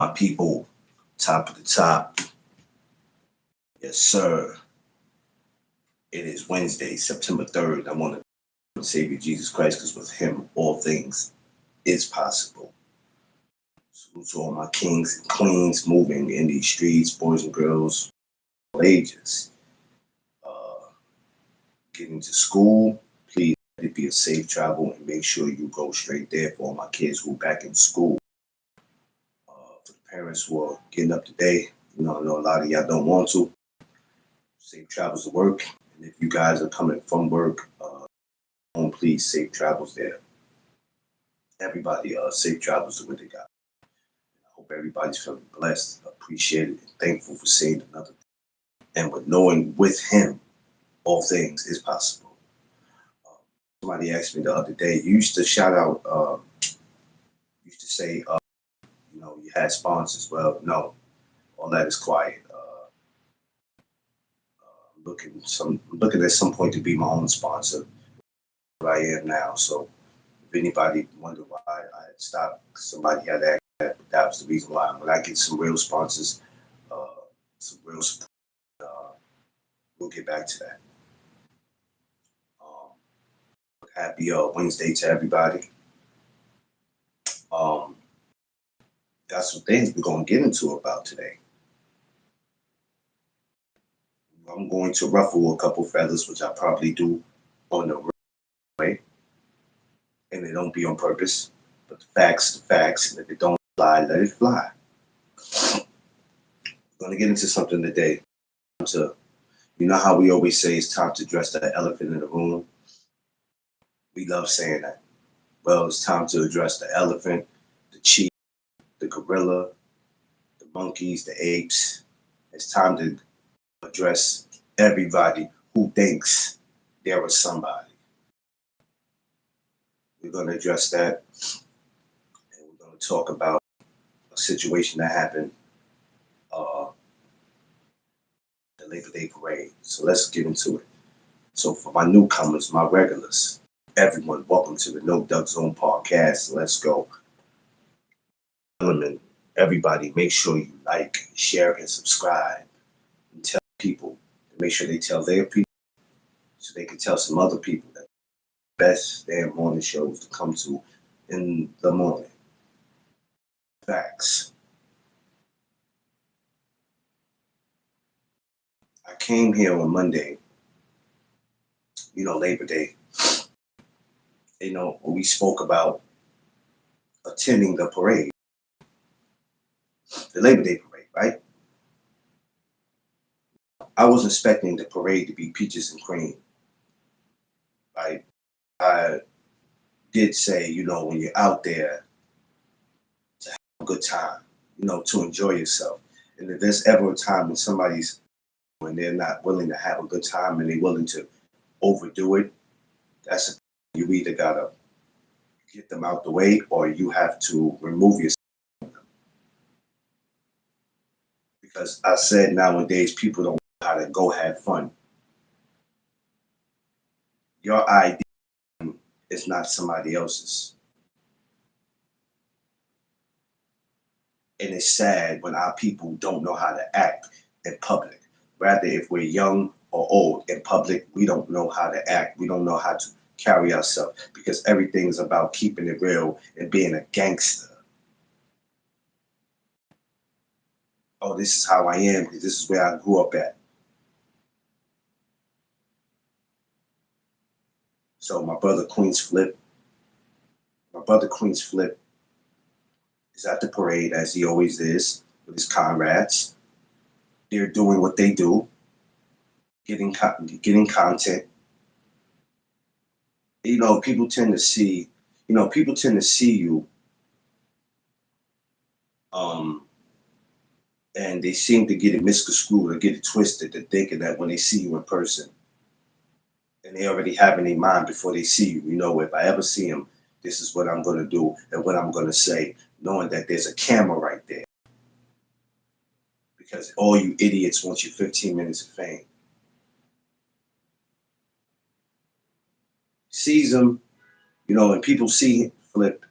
My people, top of the top. Yes, sir. It is Wednesday, September 3rd. I want to Savior Jesus Christ because with him, all things is possible. Salute to all my kings and queens moving in these streets, boys and girls, all ages. Uh, Getting to school, please let it be a safe travel and make sure you go straight there for all my kids who are back in school. For the parents who are getting up today, I know a lot of y'all don't want to. Safe travels to work. And if you guys are coming from work, home, please, safe travels there. Everybody, safe travels to what they got. I hope everybody's feeling blessed, appreciated, and thankful for seeing another day. And with knowing with him, all things is possible. Somebody asked me the other day, you used to shout out, used to say, you had sponsors. Well, no, all that is quiet. I'm looking at some point to be my own sponsor, where I am now. So if anybody wondered why I had stopped, somebody had asked that, but that was the reason why. When I get some real sponsors, uh, some real support, uh, we'll get back to that. Um, Happy Wednesday to everybody. Um, got some things we're going to get into about today. I'm going to ruffle a couple feathers, which I probably do on the way, and they don't be on purpose. But the facts, and if it don't fly, let it fly. We're going to get into something today. To You know how we always say it's time to address the elephant in the room? We love saying that. Well, it's time to address the elephant, the cheetah, the gorilla, the monkeys, the apes. It's time to address everybody who thinks there was somebody. We're going to address that, and we're going to talk about a situation that happened uh, the Labor Day parade. So let's get into it. So for my newcomers, my regulars, everyone, welcome to the No Duck Zone podcast. Let's go. Everybody, make sure you like, share, and subscribe, and tell people. Make sure they tell their people so they can tell some other people that the best damn morning shows to come to in the morning. Facts. I came here on Monday, Labor Day. We spoke about attending the parade, the Labor Day parade, right? I was expecting the parade to be peaches and cream, right? I did say, when you're out there to have a good time, to enjoy yourself. And if there's ever a time when they're not willing to have a good time and they're willing to overdo it, that's you either gotta get them out the way or you have to remove yourself from them. Because I said nowadays people don't know how to go have fun. Your idea is not somebody else's. And it's sad when our people don't know how to act in public. Rather, if we're young or old in public, we don't know how to act. We don't know how to carry ourselves because everything is about keeping it real and being a gangster. Oh, this is how I am because this is where I grew up at. So my brother Queensflip is at the parade as he always is with his comrades. They're doing what they do, getting content. People tend to see, people tend to see you, um, and they seem to get it misconstrued or get it twisted to thinking that when they see you in person, and they already have in their mind before they see you, if I ever see him, this is what I'm going to do and what I'm going to say, knowing that there's a camera right there. Because all you idiots want your 15 minutes of fame. Sees him, and people see Flip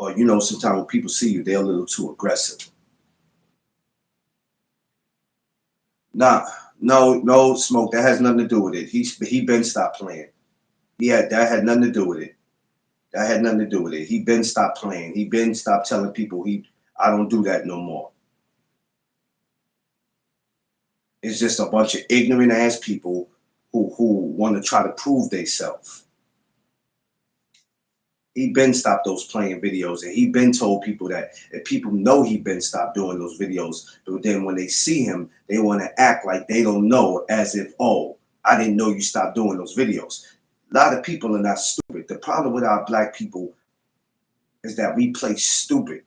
Or sometimes when people see you, they're a little too aggressive. Nah, no, Smoke. That has nothing to do with it. He been stopped playing. That had nothing to do with it. That had nothing to do with it. He been stopped playing. He been stopped telling people I don't do that no more. It's just a bunch of ignorant ass people who want to try to prove themselves. He been stopped those playing videos, and he been told people that, if people know he been stopped doing those videos, but then when they see him, they want to act like they don't know, as if, oh, I didn't know you stopped doing those videos. A lot of people are not stupid. The problem with our black people is that we play stupid.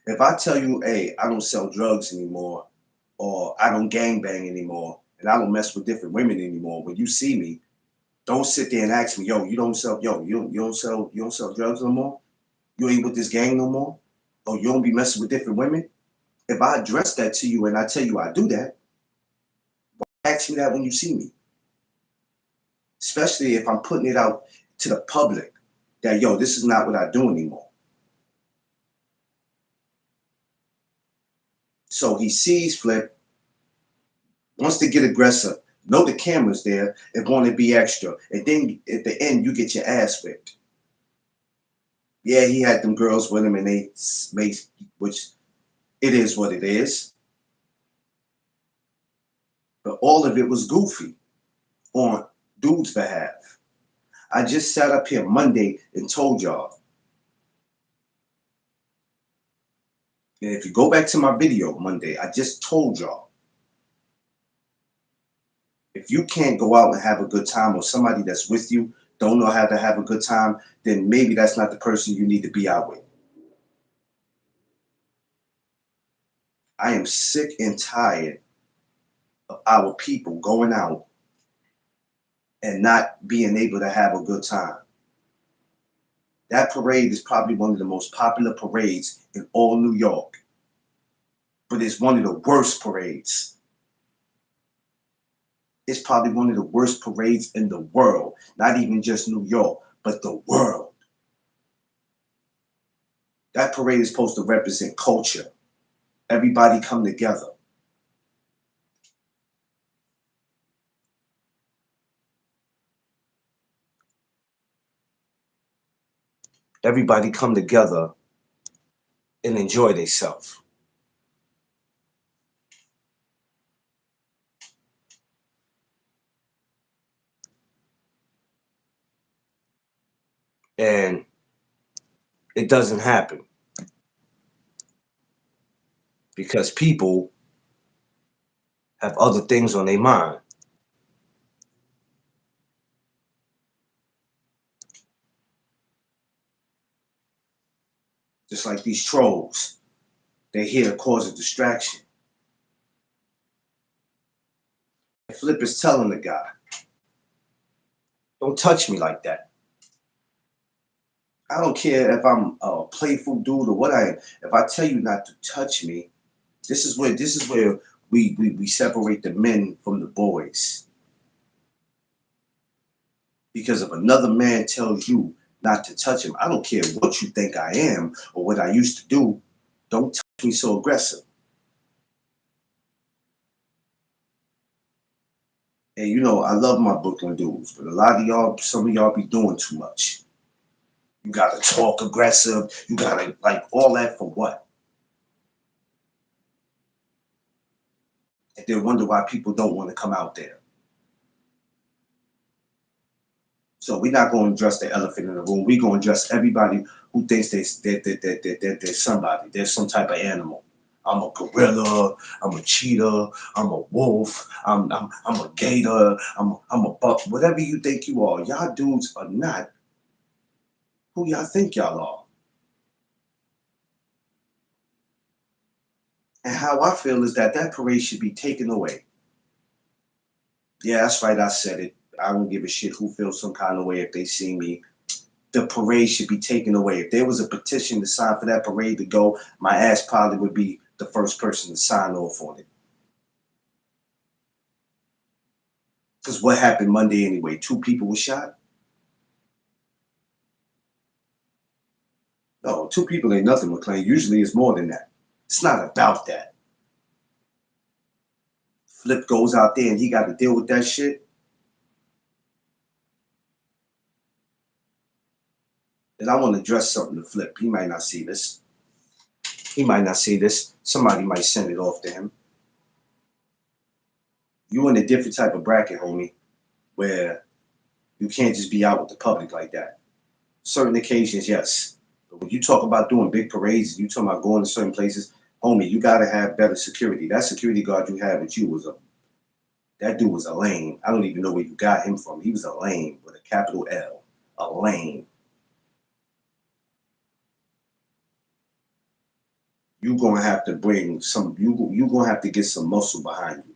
If I tell you, hey, I don't sell drugs anymore, or I don't gangbang anymore, and I don't mess with different women anymore, when you see me, don't sit there and ask me, yo, you don't sell drugs no more? You ain't with this gang no more? Oh, you don't be messing with different women? If I address that to you and I tell you I do that, ask me that when you see me. Especially if I'm putting it out to the public that, yo, this is not what I do anymore. So he sees Flip, wants to get aggressive, know the camera's there, and want to be extra. And then at the end, you get your ass whipped. Yeah, he had them girls with him, and they made, which it is what it is. But all of it was goofy on dude's behalf. I just sat up here Monday and told y'all. And if you go back to my video Monday, I just told y'all. If you can't go out and have a good time, or somebody that's with you don't know how to have a good time, then maybe that's not the person you need to be out with. I am sick and tired of our people going out and not being able to have a good time. That parade is probably one of the most popular parades in all New York, but it's one of the worst parades. It's probably one of the worst parades in the world, not even just New York, but the world. That parade is supposed to represent culture. Everybody come together. Everybody come together and enjoy themselves. And it doesn't happen because people have other things on their mind. Just like these trolls. They're here to cause a distraction. Flip is telling the guy, don't touch me like that. I don't care if I'm a playful dude or what I am. If I tell you not to touch me, this is where we separate the men from the boys. Because if another man tells you not to touch him, I don't care what you think I am or what I used to do. Don't touch me so aggressive. And I love my Brooklyn dudes, but a lot of y'all, some of y'all be doing too much. You gotta talk aggressive. You gotta like all that for what? And then wonder why people don't want to come out there. So we're not going to address the elephant in the room. We're going to address everybody who thinks they're somebody. They're some type of animal. I'm a gorilla. I'm a cheetah. I'm a wolf. I'm a gator. I'm a buck. Whatever you think you are, y'all dudes are not who y'all think y'all are. And how I feel is that parade should be taken away. Yeah, that's right. I said it. I don't give a shit who feels some kind of way if they see me. The parade should be taken away. If there was a petition to sign for that parade to go, my ass probably would be the first person to sign off on it. Because what happened Monday anyway? 2 people were shot. No, two people ain't nothing, McLean. Usually it's more than that. It's not about that. Flip goes out there and he got to deal with that shit. And I want to address something to Flip. He might not see this. He might not see this. Somebody might send it off to him. You in a different type of bracket, homie, where you can't just be out with the public like that. Certain occasions, yes. But when you talk about doing big parades, you talking about going to certain places, homie, you gotta have better security. That security guard you had with you was a that dude was a lame. I don't even know where you got him from. He was a lame with a capital L. A lame. You gonna have to bring some. You gonna have to get some muscle behind you.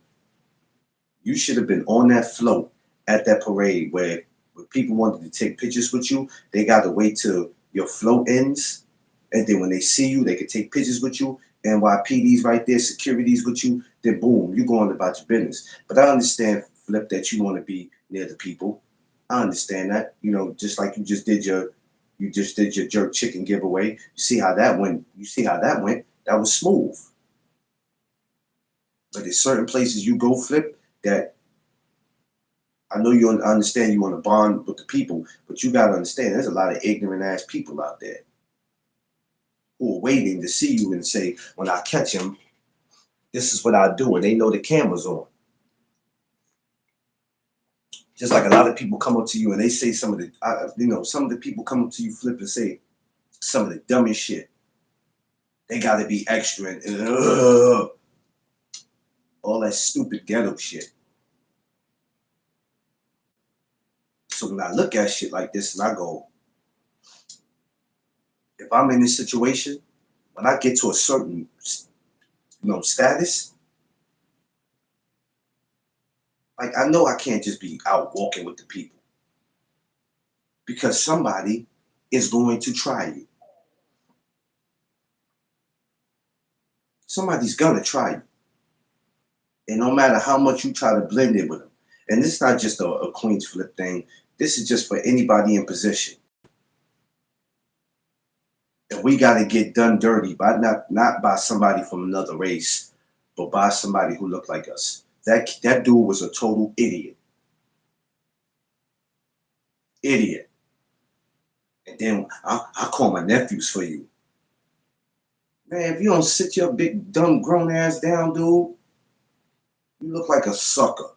You should have been on that float at that parade where when people wanted to take pictures with you, they got to wait till your float ends, and then when they see you, they can take pictures with you. NYPD's right there, security's with you. Then boom, you going about your business. But I understand, Flip, that you want to be near the people. I understand that. You know, just like you just did your jerk chicken giveaway. You see how that went. You see how that went. That was smooth. But there's certain places you go, Flip, that I know you understand you want to bond with the people, but you got to understand there's a lot of ignorant ass people out there who are waiting to see you and say, when I catch him, this is what I do. And they know the camera's on. Just like a lot of people come up to you and they say some of the, some of the people come up to you, Flip, and say some of the dumbest shit. They got to be extra and all that stupid ghetto shit. So when I look at shit like this and I go, if I'm in this situation, when I get to a certain, status, like I know I can't just be out walking with the people because somebody is going to try you. Somebody's gonna try you, and no matter how much you try to blend in with them, and this is not just a Queensflip thing. This is just for anybody in position. And we got to get done dirty by not by somebody from another race, but by somebody who looked like us. That dude was a total idiot. Idiot. And then I call my nephews for you. Man, if you don't sit your big dumb grown ass down, dude, you look like a sucker.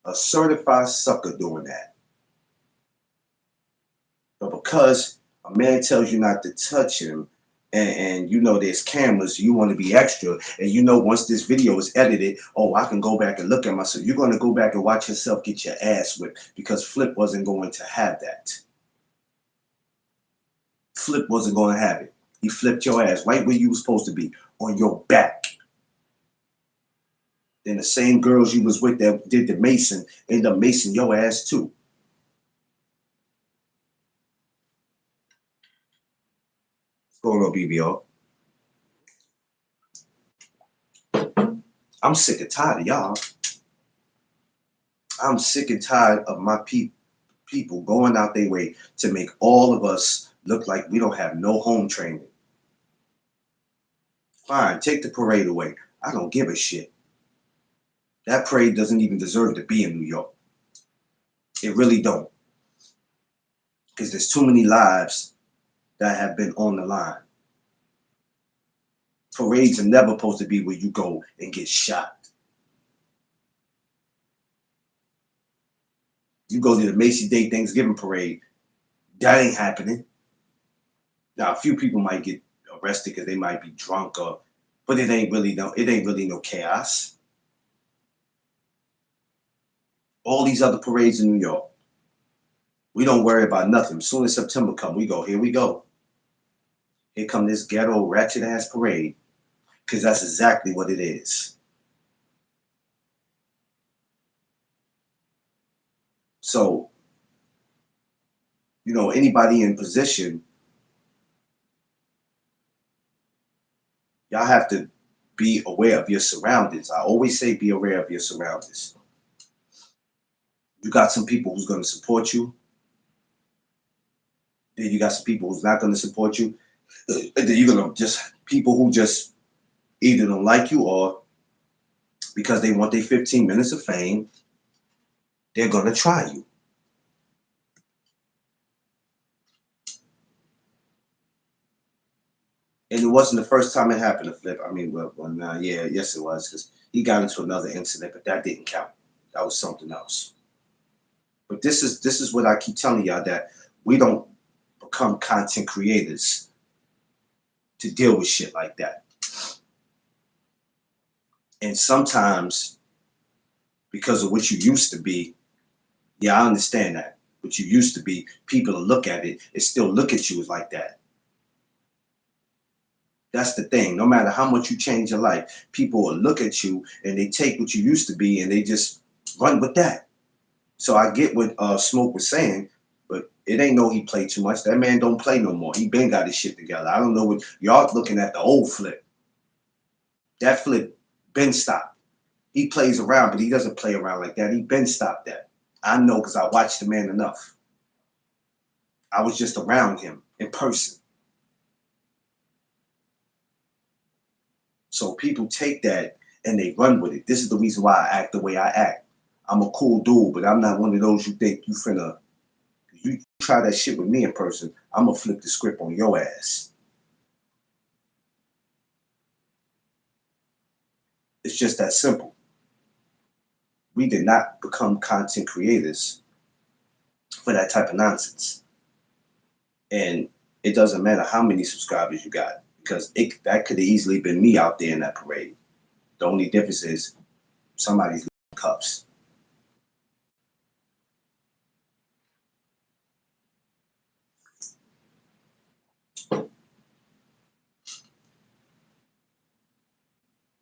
A certified sucker doing that. But because a man tells you not to touch him, and you know there's cameras, you want to be extra, and you know once this video is edited, oh, I can go back and look at myself. You're going to go back and watch yourself get your ass whipped because Flip wasn't going to have that. Flip wasn't going to have it. He flipped your ass right where you were supposed to be, on your back. Then the same girls you was with that did the Mason end up macing your ass too. What's going on, BBO? I'm sick and tired of y'all. I'm sick and tired of my people going out their way to make all of us look like we don't have no home training. Fine, take the parade away. I don't give a shit. That parade doesn't even deserve to be in New York. It really don't. Because there's too many lives that have been on the line. Parades are never supposed to be where you go and get shot. You go to the Macy Day Thanksgiving parade, that ain't happening. Now a few people might get arrested because they might be drunk but it ain't really no chaos. All these other parades in New York, we don't worry about nothing. As soon as September come, we go, here we go. Here come this ghetto ratchet ass parade, because that's exactly what it is. So, anybody in position, y'all have to be aware of your surroundings. I always say be aware of your surroundings. You got some people who's going to support you. Then you got some people who's not gonna support you. And then you're gonna just people who just either don't like you or because they want their 15 minutes of fame, they're gonna try you. And it wasn't the first time it happened to Flip. I mean, yeah, yes, it was because he got into another incident, but that didn't count. That was something else. But this is what I keep telling y'all that we don't become content creators to deal with shit like that. And sometimes because of what you used to be, yeah, I understand that. What you used to be, people will look at it and still look at you as like that. That's the thing. No matter how much you change your life, people will look at you and they take what you used to be and they just run with that. So I get what Smoke was saying, but it ain't no he played too much. That man don't play no more. He been got his shit together. I don't know what y'all looking at the old Flip. That Flip been stopped. He plays around, but he doesn't play around like that. He been stopped that. I know because I watched the man enough. I was just around him in person. So people take that and they run with it. This is the reason why I act the way I act. I'm a cool dude, but I'm not one of those you think you finna. You try that shit with me in person, I'm gonna flip the script on your ass. It's just that simple. We did not become content creators for that type of nonsense. And it doesn't matter how many subscribers you got because that could have easily been me out there in that parade. The only difference is somebody's cups.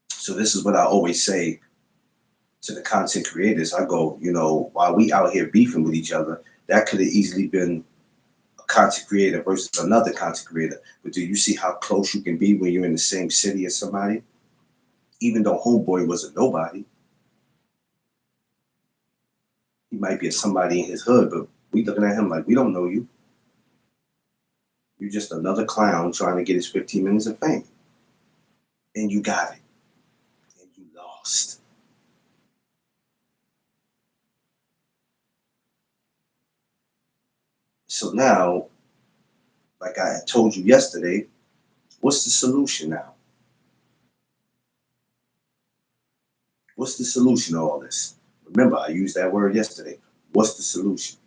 So this is what I always say to the content creators. I go, while we out here beefing with each other, that could have easily been a content creator versus another content creator. But do you see how close you can be when you're in the same city as somebody? Even though Homeboy was a nobody, he might be a somebody in his hood, but we looking at him like we don't know you. You're just another clown trying to get his 15 minutes of fame. And you got it. And you lost. So now, like I told you yesterday, what's the solution now? What's the solution to all this? Remember, I used that word yesterday. What's the solution?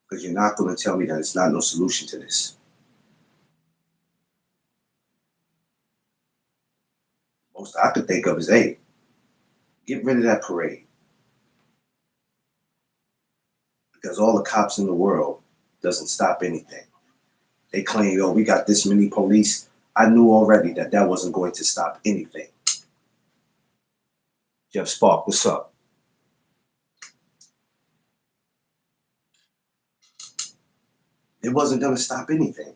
Because you're not going to tell me that it's not no solution to this. Most I could think of is, hey, get rid of that parade. Because all the cops in the world doesn't stop anything. They claim, oh, we got this many police. I knew already that that wasn't going to stop anything. Jeff Spark, what's up? It wasn't going to stop anything.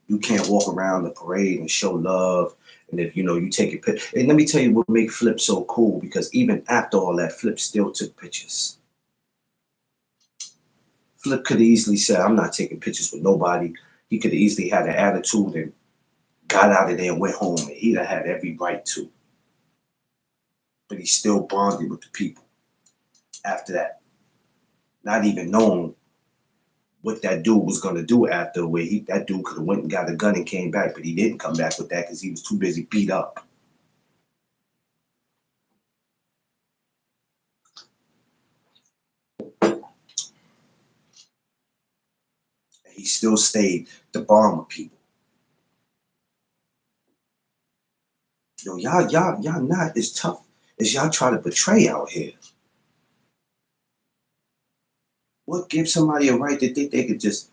You can't walk around the parade and show love. And if you take a picture. And let me tell you what made Flip so cool, because even after all that, Flip still took pictures. Flip could have easily said, I'm not taking pictures with nobody. He could have easily had an attitude and got out of there and went home. And he'd have had every right to. But he still bonded with the people after that. Not even knowing what that dude was gonna do after, where that dude could have went and got a gun and came back, but he didn't come back with that because he was too busy beat up. He still stayed to bond with people. Y'all not as tough as y'all try to portray out here. What gives somebody a right to think they could just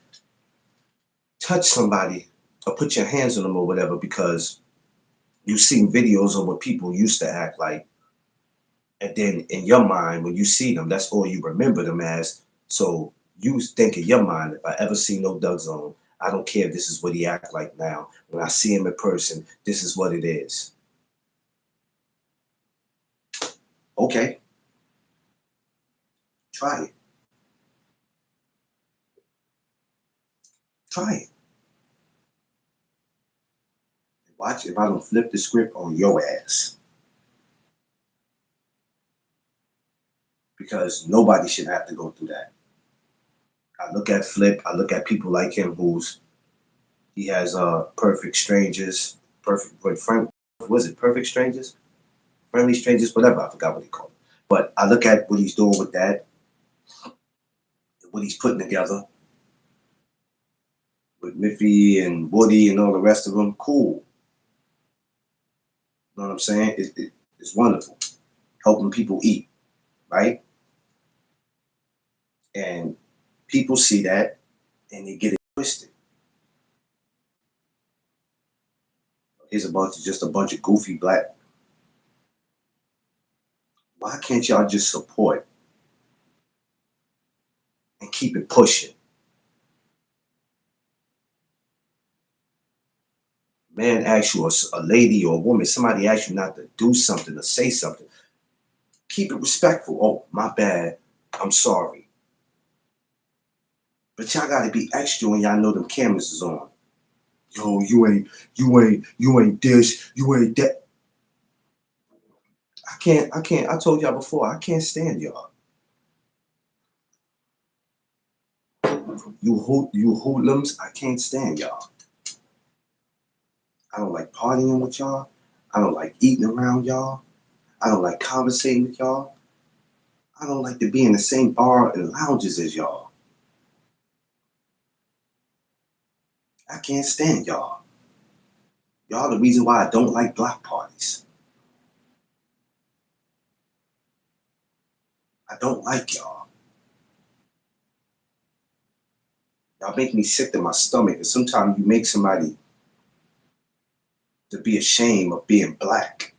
touch somebody or put your hands on them or whatever because you've seen videos of what people used to act like, and then in your mind when you see them, that's all you remember them as. So you think in your mind, if I ever see no Doug Zone, I don't care if this is what he act like now. When I see him in person, this is what it is. Okay, try it. Try it. Watch if I don't flip the script on your ass. Because nobody should have to go through that. I look at Flip, I look at people like him he has perfect strangers, perfect what friend was it, perfect strangers? Friendly strangers, whatever, I forgot what he called it. But I look at what he's doing with that, what he's putting together with Miffy and Woody and all the rest of them. Cool. You know what I'm saying? It's wonderful. Helping people eat, right? And people see that and they get it twisted. Here's just a bunch of goofy black. Why can't y'all just support and keep it pushing? Man asks you, a lady or a woman, somebody asks you not to do something or say something. Keep it respectful. Oh, my bad. I'm sorry. But y'all gotta be extra when y'all know them cameras is on. Yo, you ain't this, you ain't that. I told y'all before, I can't stand y'all. You hoodlums, I can't stand y'all. I don't like partying with y'all. I don't like eating around y'all. I don't like conversating with y'all. I don't like to be in the same bar and lounges as y'all. I can't stand y'all. Y'all the reason why I don't like block parties. I don't like y'all. Y'all make me sick to my stomach. And sometimes you make somebody to be ashamed of being black.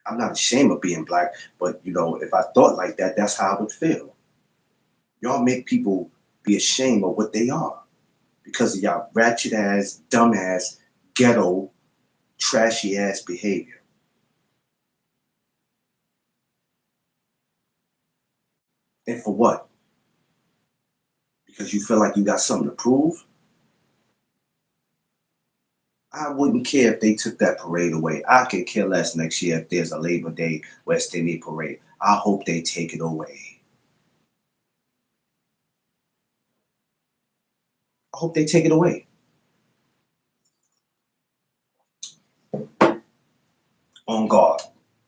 I'm not ashamed of being black, but if I thought like that, that's how I would feel. Y'all make people be ashamed of what they are because of y'all ratchet ass, dumb ass, ghetto, trashy ass behavior. And for what? Because you feel like you got something to prove? I wouldn't care if they took that parade away. I could care less next year if there's a Labor Day West Indian parade. I hope they take it away. I hope they take it away. On God.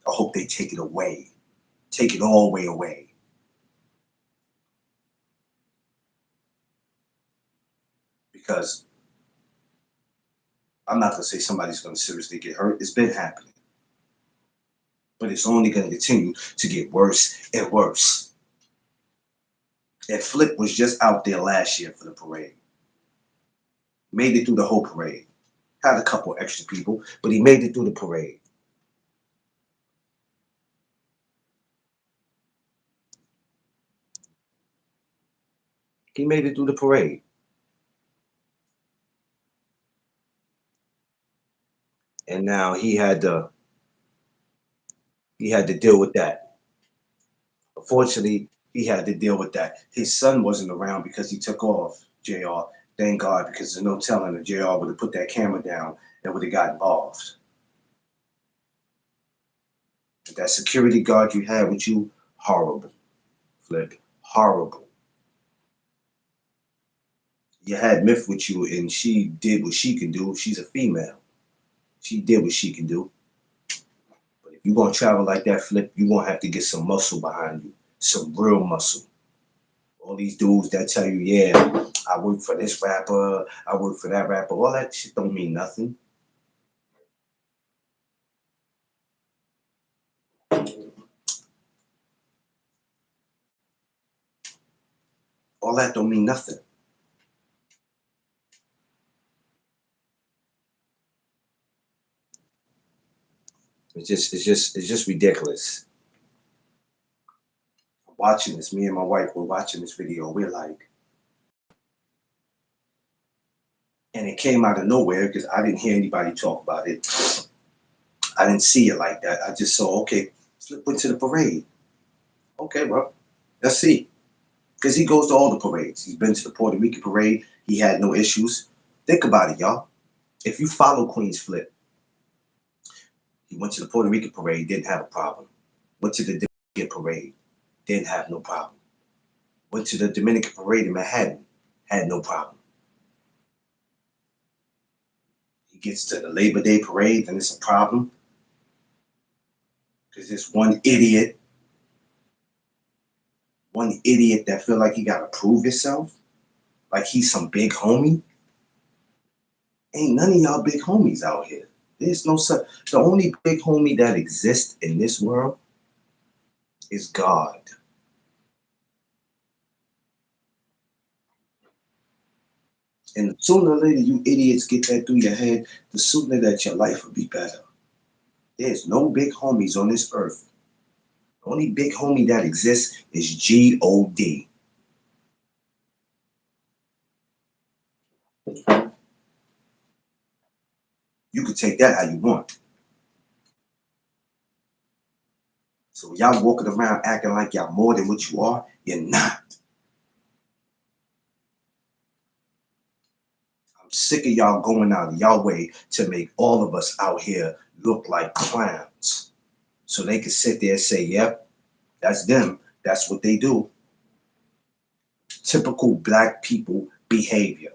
I hope they take it away. Take it all the way away. Because I'm not going to say somebody's going to seriously get hurt. It's been happening. But it's only going to continue to get worse and worse. And Flip was just out there last year for the parade. Made it through the whole parade. Had a couple extra people, but he made it through the parade. He made it through the parade. And now he had to deal with that. Unfortunately, he had to deal with that. His son wasn't around because he took off, JR. Thank God, because there's no telling if JR would have put that camera down and would have got involved. That security guard you had with you, horrible, Flip. Horrible. You had Myth with you, and she did what she can do. She's a female. She did what she can do. But if you're gonna travel like that, Flip, you're gonna have to get some muscle behind you. Some real muscle. All these dudes that tell you, yeah, I work for this rapper, I work for that rapper, all that shit don't mean nothing. All that don't mean nothing. It's just ridiculous. Watching this, me and my wife were watching this video. We're like, and it came out of nowhere because I didn't hear anybody talk about it. I didn't see it like that. I just saw, okay, Flip went to the parade. Okay, well, let's see. Because he goes to all the parades. He's been to the Puerto Rican parade. He had no issues. Think about it, y'all. If you follow Queensflip, he went to the Puerto Rican parade, didn't have a problem. Went to the Dominican parade, didn't have no problem. Went to the Dominican parade in Manhattan, had no problem. He gets to the Labor Day parade, and it's a problem. Because there's one idiot that feel like he gotta prove himself, like he's some big homie. Ain't none of y'all big homies out here. There's no such. The only big homie that exists in this world is God. And the sooner or later you idiots get that through your head, the sooner that your life will be better. There's no big homies on this earth. The only big homie that exists is God. You can take that how you want. So y'all walking around acting like y'all more than what you are, you're not. I'm sick of y'all going out of y'all way to make all of us out here look like clowns. So they can sit there and say, yep, that's them. That's what they do. Typical black people behavior.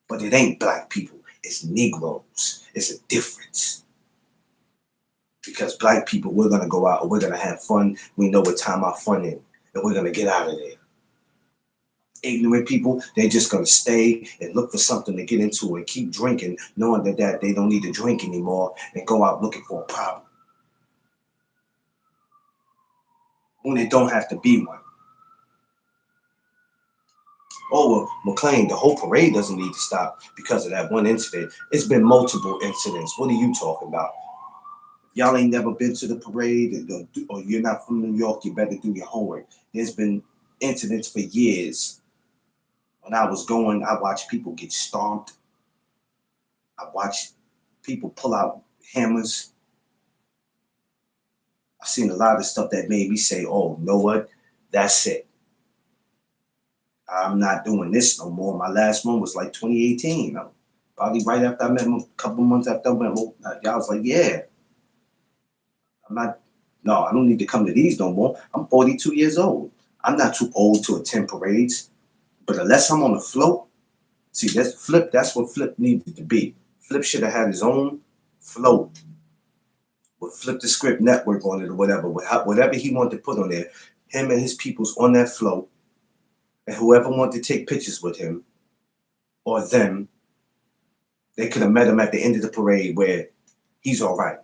But it ain't black people. It's Negroes. It's a difference. Because black people, we're going to go out and we're going to have fun. We know what time our fun is. And we're going to get out of there. Ignorant people, they're just going to stay and look for something to get into and keep drinking, knowing that they don't need to drink anymore and go out looking for a problem. When it don't have to be one. Oh, well, McLean, the whole parade doesn't need to stop because of that one incident. It's been multiple incidents. What are you talking about? Y'all ain't never been to the parade or you're not from New York, you better do your homework. There's been incidents for years. When I was going, I watched people get stomped. I watched people pull out hammers. I've seen a lot of stuff that made me say, oh, you know what? That's it. I'm not doing this no more. My last one was like 2018. Probably right after I met him, a couple months after I met him, y'all was like, yeah, I don't need to come to these no more. I'm 42 years old. I'm not too old to attend parades, but unless I'm on a float, see, that's what Flip needed to be. Flip should have had his own float with Flip the Script Network on it or whatever, whatever he wanted to put on there. Him and his peoples on that float, and whoever wanted to take pictures with him or them, they could have met him at the end of the parade where he's all right.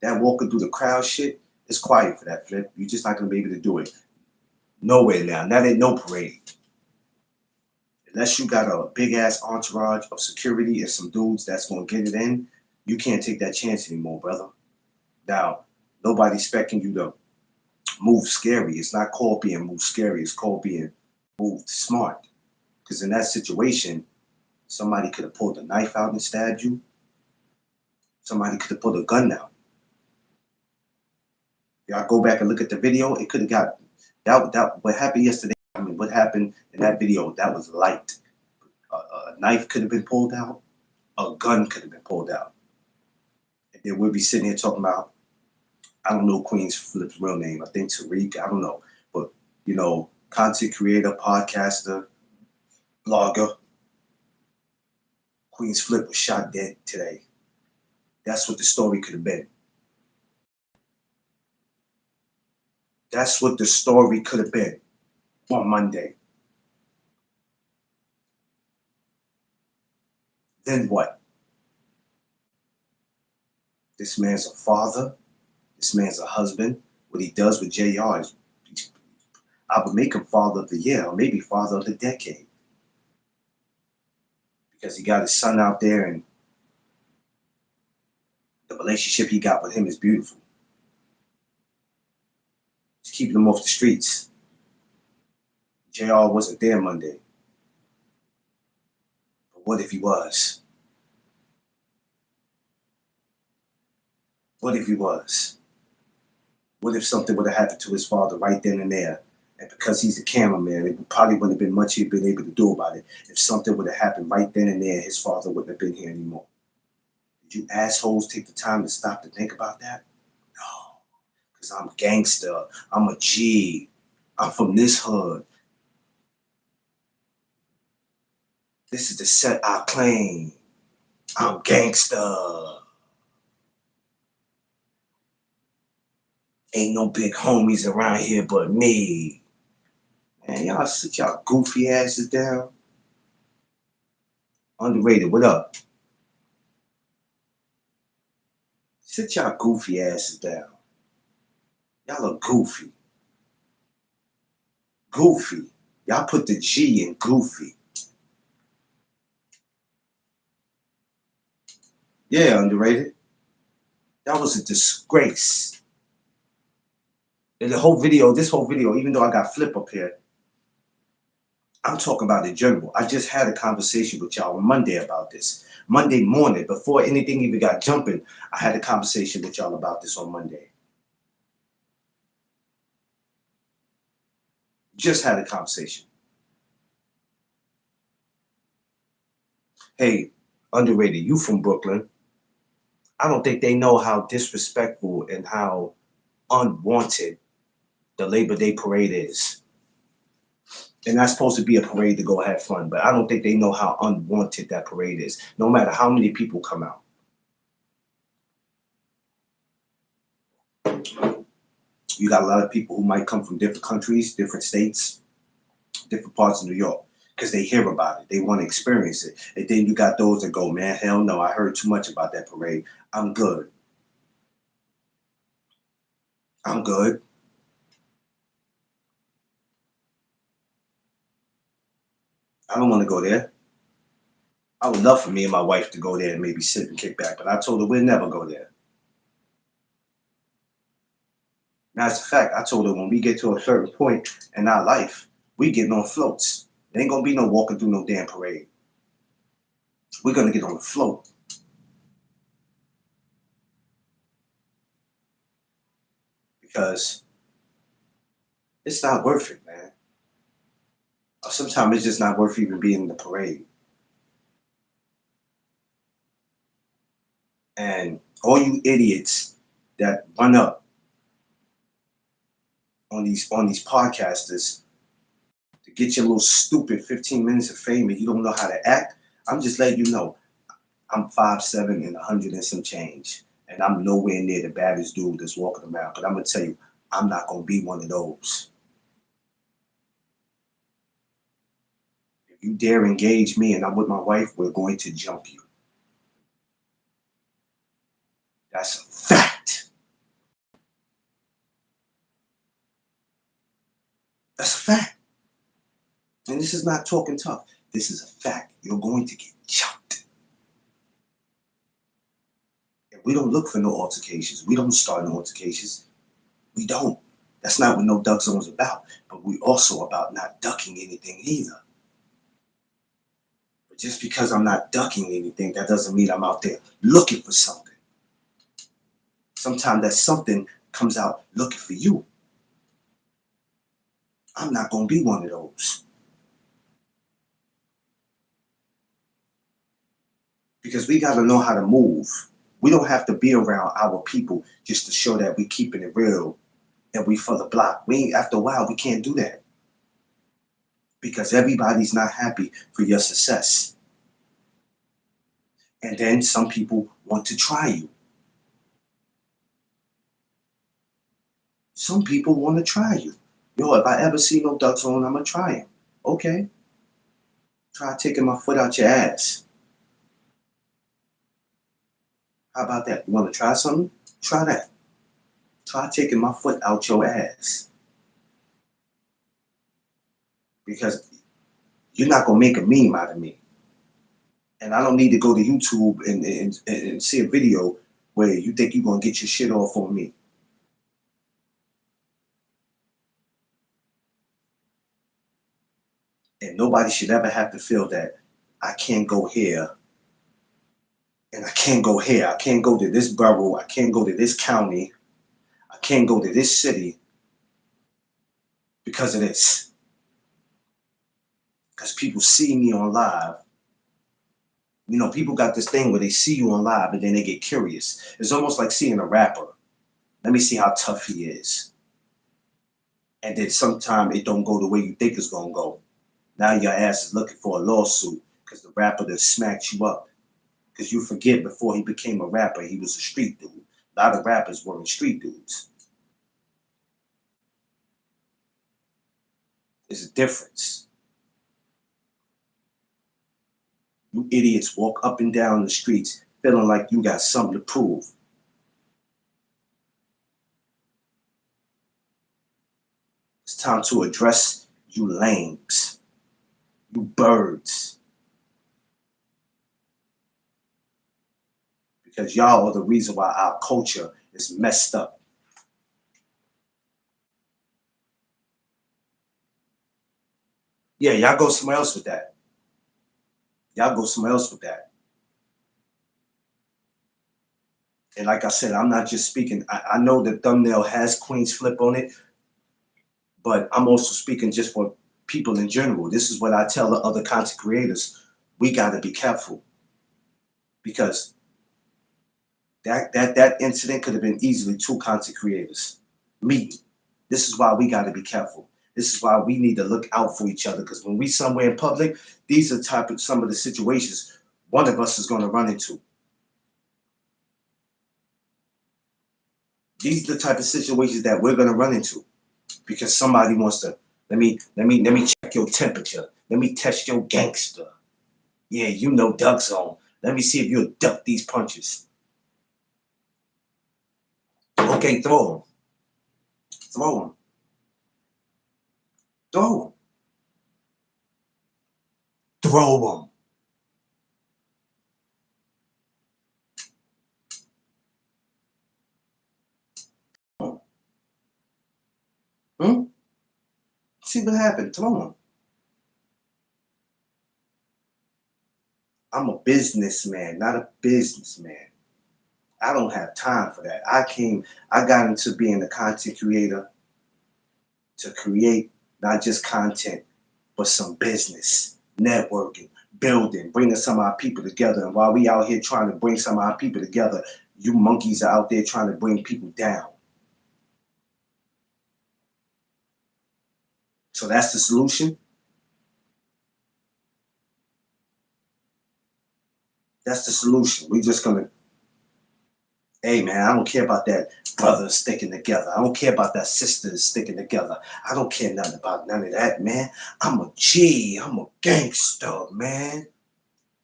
That walking through the crowd shit is quiet for that, Flip. You're just not gonna be able to do it. Nowhere now. That ain't no parade. Unless you got a big ass entourage of security and some dudes that's gonna get it in, you can't take that chance anymore, brother. Now, nobody's expecting you to move scary. It's not called being moved scary. It's called being moved smart. Because in that situation, somebody could have pulled a knife out and stabbed you. Somebody could have pulled a gun out. Y'all go back and look at the video. It could have got that. What happened yesterday? I mean, what happened in that video? That was light. A knife could have been pulled out. A gun could have been pulled out. And then we'll be sitting here talking about, I don't know Queensflip's real name. I think Tariq. I don't know, but content creator, podcaster, blogger. Queensflip was shot dead today. That's what the story could have been. That's what the story could have been on Monday. Then what? This man's a father. This man's a husband. What he does with JR is, I would make him father of the year or maybe father of the decade. Because he got his son out there and the relationship he got with him is beautiful. He's keeping him off the streets. JR wasn't there Monday. But what if he was? What if he was? What if something would have happened to his father right then and there? And because he's a cameraman, it probably wouldn't have been much he'd been able to do about it. If something would have happened right then and there, his father wouldn't have been here anymore. Did you assholes take the time to stop to think about that? No, because I'm gangster. I'm a G. I'm from this hood. This is the set I claim. I'm gangster. Ain't no big homies around here but me. Man, y'all sit y'all goofy asses down. Underrated, what up? Sit y'all goofy asses down. Y'all are goofy. Goofy. Y'all put the G in goofy. Yeah, underrated. That was a disgrace. And this whole video, even though I got Flip up here, I'm talking about in general. I just had a conversation with y'all on Monday about this. Monday morning, before anything even got jumping, I had a conversation with y'all about this on Monday. Just had a conversation. Hey, underrated, you from Brooklyn. I don't think they know how disrespectful and how unwanted the Labor Day parade is. And that's supposed to be a parade to go have fun, but I don't think they know how unwanted that parade is, no matter how many people come out. You got a lot of people who might come from different countries, different states, different parts of New York, because they hear about it. They want to experience it. And then you got those that go, man, hell no, I heard too much about that parade. I'm good. I'm good. I don't want to go there. I would love for me and my wife to go there and maybe sit and kick back, but I told her we'll never go there. Now, it's a fact. I told her when we get to a certain point in our life, we getting on floats. There ain't gonna be no walking through no damn parade. We're gonna get on the float because it's not worth it, man. Sometimes it's just not worth even being in the parade. And all you idiots that run up on these podcasters to get your little stupid 15 minutes of fame and you don't know how to act, I'm just letting you know I'm 5'7" and 100 and some change. And I'm nowhere near the baddest dude that's walking around. But I'm gonna tell you, I'm not gonna be one of those. If you dare engage me and I'm with my wife, we're going to jump you. That's a fact. That's a fact. And this is not talking tough. This is a fact. You're going to get jumped. And we don't look for no altercations. We don't start no altercations. We don't. That's not what No Duck Zone's about. But we also about not ducking anything either. But just because I'm not ducking anything, that doesn't mean I'm out there looking for something. Sometimes that something comes out looking for you. I'm not going to be one of those. Because we got to know how to move. We don't have to be around our people just to show that we keeping it real and we for the block. After a while, we can't do that. Because everybody's not happy for your success. And then some people want to try you. Some people want to try you. Yo, if I ever see No Duck Zone, I'm going to try him. Okay. Try taking my foot out your ass. How about that? You want to try something? Try that. Try taking my foot out your ass. Because you're not going to make a meme out of me. And I don't need to go to YouTube and see a video where you think you're going to get your shit off on me. And nobody should ever have to feel that I can't go here And I can't go here. I can't go to this borough. I can't go to this county. I can't go to this city because of this. Because people see me on live. You know, people got this thing where they see you on live and then they get curious. It's almost like seeing a rapper. Let me see how tough he is. And then sometime it don't go the way you think it's gonna go. Now your ass is looking for a lawsuit because the rapper that smacked you up. Because you forget before he became a rapper, he was a street dude. A lot of rappers weren't street dudes. There's a difference. You idiots walk up and down the streets feeling like you got something to prove. It's time to address you lames, you birds, because y'all are the reason why our culture is messed up. Yeah, y'all go somewhere else with that. Y'all go somewhere else with that. And like I said, I'm not just speaking. I know the thumbnail has Queensflip on it, but I'm also speaking just for people in general. This is what I tell the other content creators. We got to be careful because that incident could have been easily two content creators meeting. This is why we got to be careful. This is why we need to look out for each other because when we somewhere in public, these are some of the situations one of us is going to run into. These are the type of situations that we're going to run into because somebody wants to let me check your temperature. Let me test your gangster. Yeah, you know duck zone. Let me see if you'll duck these punches. Okay, throw them. Throw them. Throw them. Throw them. Hmm? See what happened. Throw them. I'm a businessman, not a businessman. I don't have time for that. I got into being a content creator to create not just content, but some business, networking, building, bringing some of our people together. And while we out here trying to bring some of our people together, you monkeys are out there trying to bring people down. So that's the solution. That's the solution. We just gonna, hey man, I don't care about that brothers sticking together. I don't care about that sisters sticking together. I don't care nothing about none of that, man. I'm a G. I'm a gangster, man.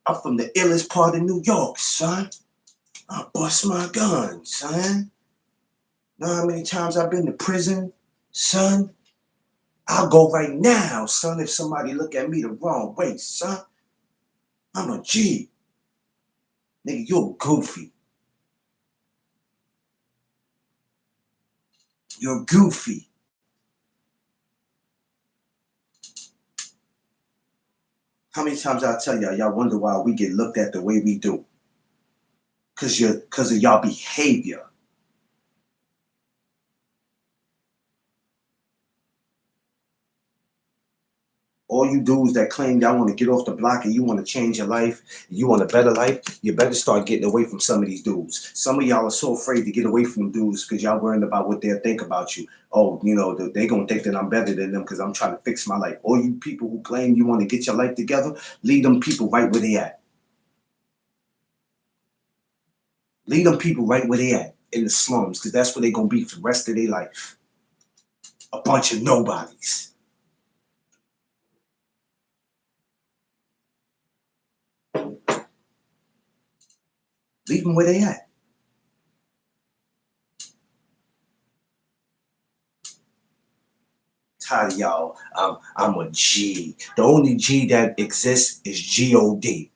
I'm from the illest part of New York, son. I bust my gun, son. Know how many times I've been to prison, son? I'll go right now, son, if somebody look at me the wrong way, son. I'm a G. Nigga, you're goofy. You're goofy. How many times I tell y'all wonder why we get looked at the way we do? Cause of y'all behavior. All you dudes that claim y'all want to get off the block and you want to change your life, you want a better life, you better start getting away from some of these dudes. Some of y'all are so afraid to get away from dudes because y'all worrying about what they'll think about you. Oh, you know, they gonna think that I'm better than them because I'm trying to fix my life. All you people who claim you want to get your life together, leave them people right where they at. Leave them people right where they at in the slums because that's where they gonna be for the rest of their life. A bunch of nobodies. Leave them where they at. Tired of y'all. I'm a G. The only G that exists is G-O-D.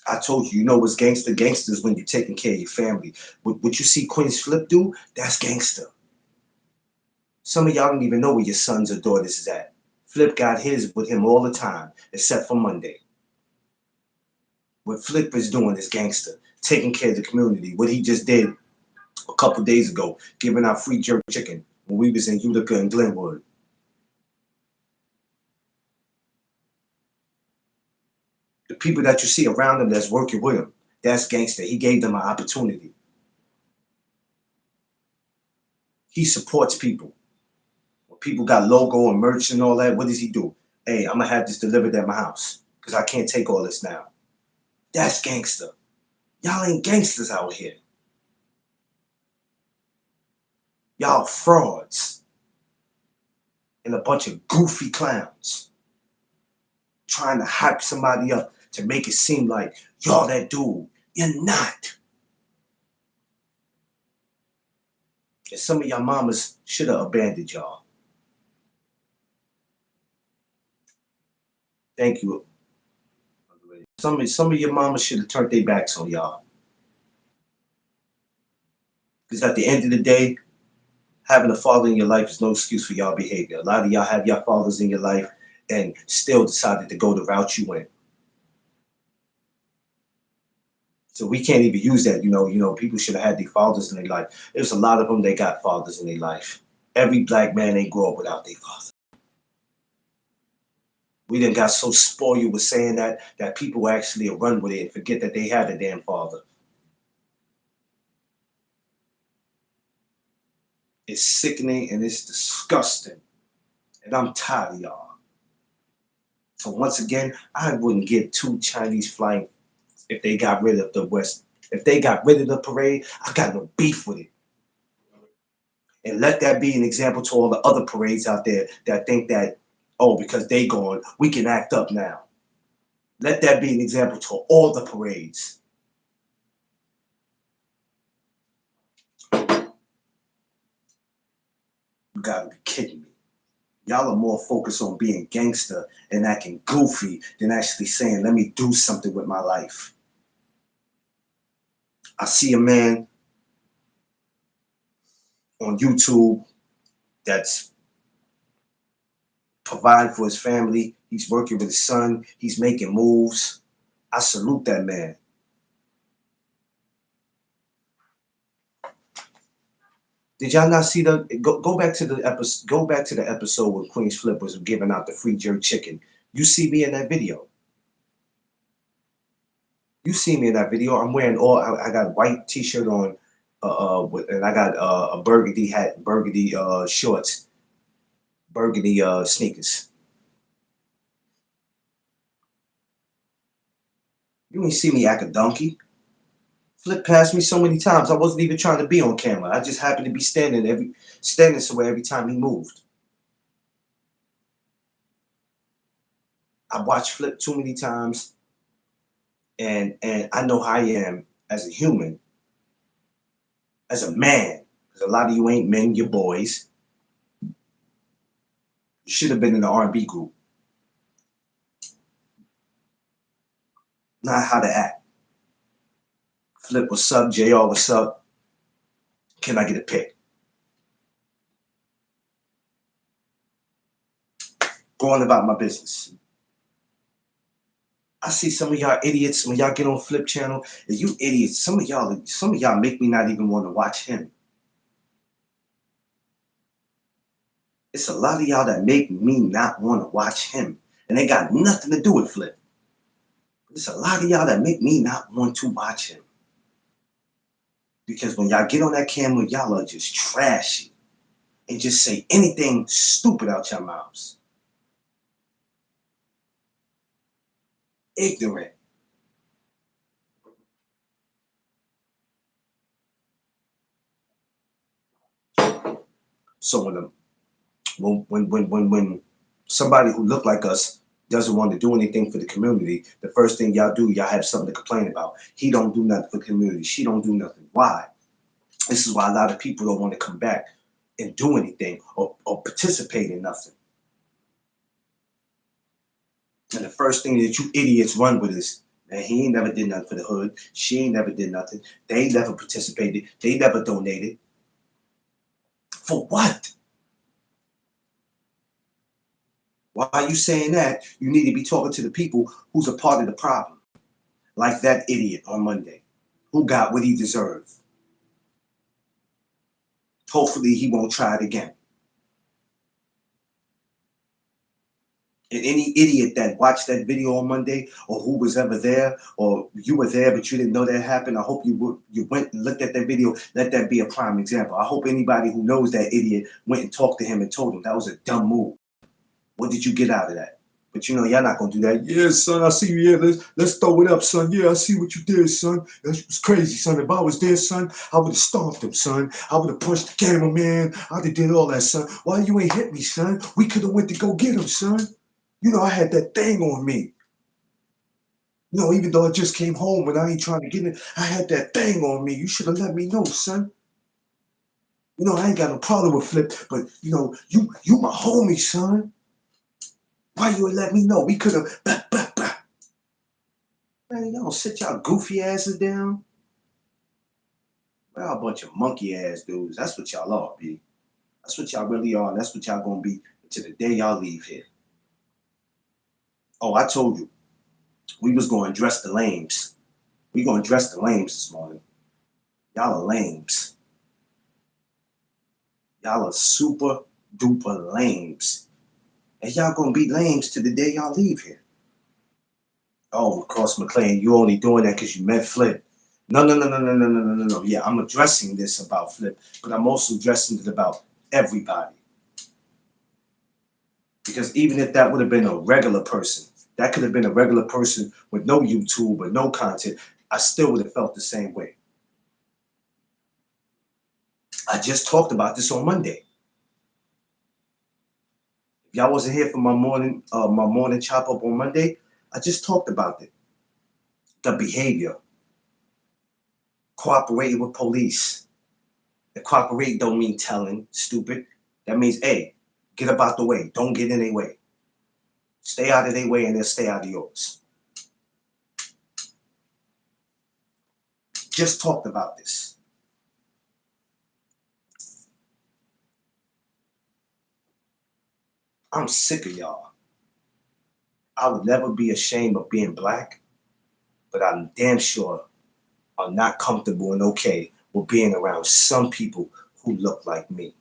I told you, you know what's gangster? Gangster is when you're taking care of your family. What you see Queensflip do, that's gangster. Some of y'all don't even know where your sons or daughters is at. Flip got his with him all the time, except for Monday. What Flip is doing is gangster, taking care of the community. What he just did a couple days ago, giving out free jerk chicken when we was in Utica and Glenwood. The people that you see around him that's working with him, that's gangster. He gave them an opportunity. He supports people. When people got logo and merch and all that, what does he do? Hey, I'm gonna have this delivered at my house because I can't take all this now. That's gangster. Y'all ain't gangsters out here. Y'all frauds and a bunch of goofy clowns trying to hype somebody up to make it seem like y'all that dude. You're not. And some of y'all mamas should have abandoned y'all. Thank you. Some of your mamas should have turned their backs on y'all. Because at the end of the day, having a father in your life is no excuse for y'all behavior. A lot of y'all have your fathers in your life and still decided to go the route you went. So we can't even use that. People should have had their fathers in their life. There's a lot of them that got fathers in their life. Every black man ain't grow up without their father. We done got so spoiled with saying that people actually run with it and forget that they had a damn father. It's sickening and it's disgusting. And I'm tired of y'all. So once again, I wouldn't give two Chinese flying if they got rid of the West. If they got rid of the parade, I got no beef with it. And let that be an example to all the other parades out there that think that, oh, because they gone, we can act up now. Let that be an example to all the parades. You gotta be kidding me. Y'all are more focused on being gangster and acting goofy than actually saying, let me do something with my life. I see a man on YouTube that's providing for his family. He's working with his son. He's making moves. I salute that man. Did y'all not see go back to the episode? Go back to the episode when Queensflip was giving out the free jerk chicken. You see me in that video. You see me in that video. I'm wearing I got a white T-shirt on, and I got a burgundy hat, burgundy shorts, burgundy sneakers. You ain't see me act a donkey. Flip past me so many times. I wasn't even trying to be on camera. I just happened to be standing somewhere every time he moved. I watched Flip too many times, and I know how I am as a human, as a man. Because a lot of you ain't men, you're boys. You should have been in the R&B group. Not how to act. Flip, what's up? JR, what's up? Can I get a pic? Going about my business. I see some of y'all idiots when y'all get on Flip channel. And you idiots, some of y'all make me not even want to watch him. It's a lot of y'all that make me not want to watch him. And they got nothing to do with Flip. There's a lot of y'all that make me not want to watch him. Because when y'all get on that camera, y'all are just trashy. And just say anything stupid out your mouths. Ignorant. So when somebody who look like us doesn't want to do anything for the community, the first thing y'all do, y'all have something to complain about. He don't do nothing for the community. She don't do nothing. Why? This is why a lot of people don't want to come back and do anything or participate in nothing. And the first thing that you idiots run with is, man, he ain't never did nothing for the hood. She ain't never did nothing. They never participated. They never donated. For what? Why are you saying that? You need to be talking to the people who's a part of the problem. like that idiot on Monday who got what he deserved. Hopefully he won't try it again. And any idiot that watched that video on Monday, or who was ever there, or you were there but you didn't know that happened, I hope you went and looked at that video. Let that be a prime example. I hope anybody who knows that idiot went and talked to him and told him that was a dumb move. What did you get out of that? But you know, y'all not gonna do that. Yeah, son, I see you. Yeah, let's throw it up, son. Yeah, I see what you did, son. That was crazy, son. If I was there, son, I would have stomped him, son. I would have punched the cameraman. I would have did all that, son. Why you ain't hit me, son? We could have went to go get him, son. You know, I had that thing on me. You know, even though I just came home and I ain't trying to get it, I had that thing on me. You should have let me know, son. You know, I ain't got no problem with Flip, but you know, you my homie, son. Why you ain't let me know? We could have. Man, y'all sit y'all goofy asses down. Y'all a bunch of monkey ass dudes. That's what y'all are, B. That's what y'all really are. That's what y'all gonna be to the day y'all leave here. Oh, I told you, we was gonna address the lames. We gonna address the lames this morning. Y'all are lames. Y'all are super duper lames. And y'all gonna be lames to the day y'all leave here. Oh, of course, McLean, you only doing that because you met Flip. No, no, no, no, no, no, no, no, no, no. Yeah, I'm addressing this about Flip, but I'm also addressing it about everybody. Because even if that would have been a regular person, that could have been a regular person with no YouTube or no content, I still would have felt the same way. I just talked about this on Monday. If y'all wasn't here for my morning chop up on Monday, I just talked about it. The behavior, cooperating with police. And cooperate don't mean telling, stupid. That means, hey, get up out the way. Don't get in their way. Stay out of their way and they'll stay out of yours. Just talked about this. I'm sick of y'all. I would never be ashamed of being black, but I'm damn sure I'm not comfortable and okay with being around some people who look like me.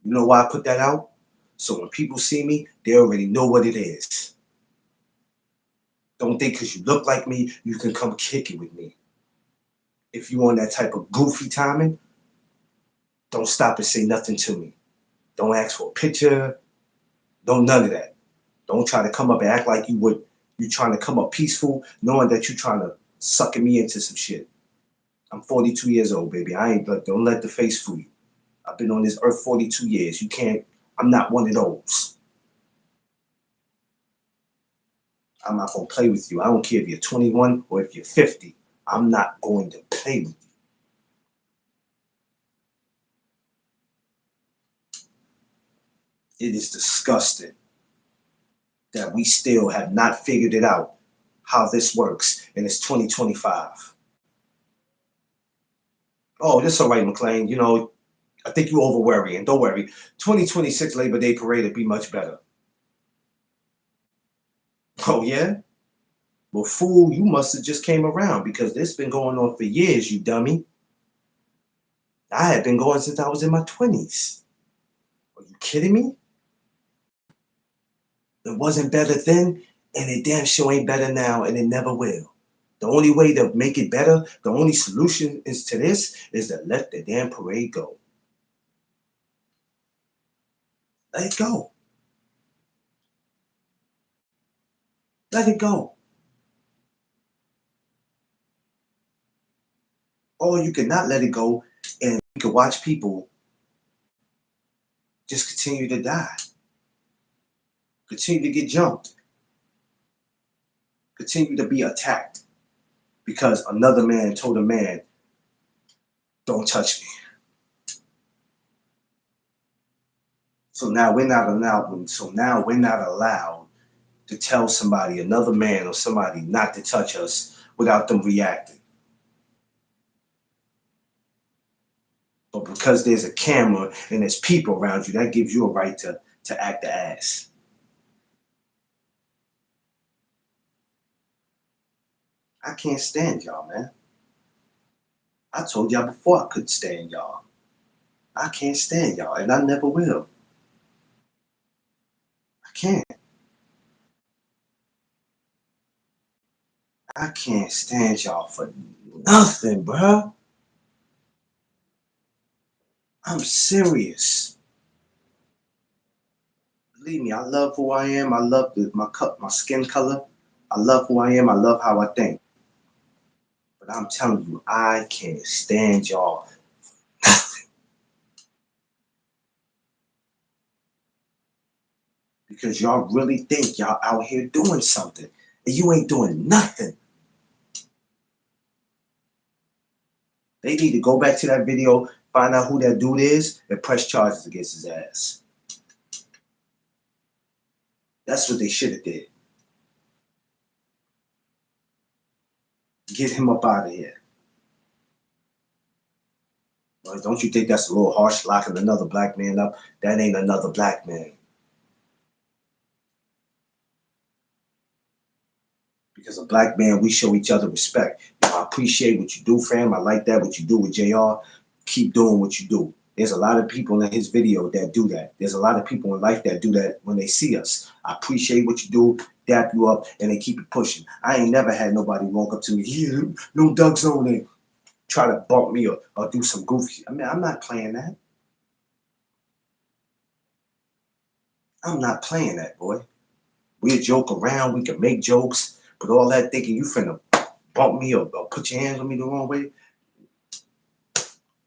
You know why I put that out? So when people see me, they already know what it is. Don't think because you look like me, you can come kick it with me. If you on that type of goofy timing, don't stop and say nothing to me. Don't ask for a picture. Don't none of that. Don't try to come up and act like you trying to come up peaceful, knowing that you trying to sucking me into some shit. I'm 42 years old, baby. I ain't, but don't let the face fool you. I've been on this earth 42 years. You can't, I'm not one of those. I'm not gonna play with you. I don't care if you're 21 or if you're 50. I'm not going to play with you. It is disgusting that we still have not figured it out how this works, and it's 2025. Oh, that's all right, McLean. You know, I think you over worrying. Don't worry. 2026 Labor Day parade will be much better. Oh yeah? Well, fool, you must have just came around because this been going on for years, you dummy. I had been going since I was in my 20s. Are you kidding me? It wasn't better then, and it damn sure ain't better now, and it never will. The only way to make it better, the only solution is to this, is to let the damn parade go. Let it go. Let it go. Or you could not let it go, and you could watch people just continue to die, continue to get jumped, continue to be attacked because another man told a man, don't touch me. So now we're not allowed to tell somebody, another man or somebody, not to touch us without them reacting. But because there's a camera and there's people around you, that gives you a right to act the ass. I can't stand y'all, man. I told y'all before I couldn't stand y'all. I can't stand y'all, and I never will. I can't. I can't stand y'all for nothing, bruh. I'm serious. Believe me, I love who I am. I love my skin color. I love who I am. I love how I think. But I'm telling you, I can't stand y'all. Because y'all really think y'all out here doing something. And you ain't doing nothing. They need to go back to that video, find out who that dude is, and press charges against his ass. That's what they should have did. Get him up out of here. Well, don't you think that's a little harsh, locking another black man up? That ain't another black man. Because a black man, we show each other respect. I appreciate what you do, fam. I like that, what you do with JR. Keep doing what you do. There's a lot of people in his video that do that. There's a lot of people in life that do that when they see us. I appreciate what you do, dap you up, and they keep it pushing. I ain't never had nobody walk up to me, yeah, no Doug Zone in, try to bump me or do some goofy. I mean, I'm not playing that. I'm not playing that, boy. We'll joke around, we can make jokes, but all that thinking you finna bump me or put your hands on me the wrong way,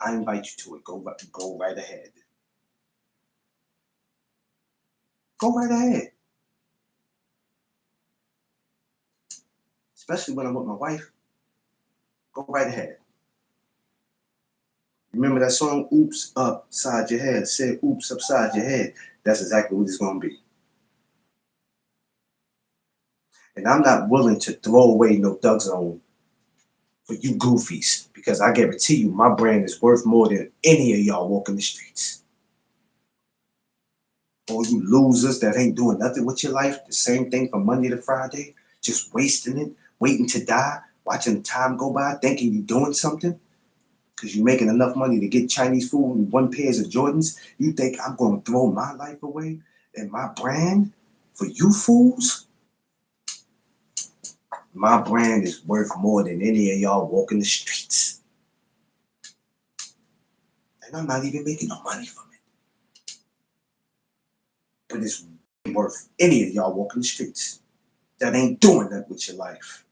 I invite you to it. Go right ahead. Go right ahead. Especially when I'm with my wife. Go right ahead. Remember that song, Oops Upside Your Head? Say oops upside your head. That's exactly what it's gonna be. And I'm not willing to throw away no Doug Zone for you goofies. Because I guarantee you my brand is worth more than any of y'all walking the streets. All you losers that ain't doing nothing with your life, the same thing from Monday to Friday, just wasting it, waiting to die, watching the time go by, thinking you're doing something because you're making enough money to get Chinese food and one pairs of Jordans. You think I'm going to throw my life away and my brand for you fools? My brand is worth more than any of y'all walking the streets. And I'm not even making no money from it. But it's worth any of y'all walking the streets that ain't doing that with your life.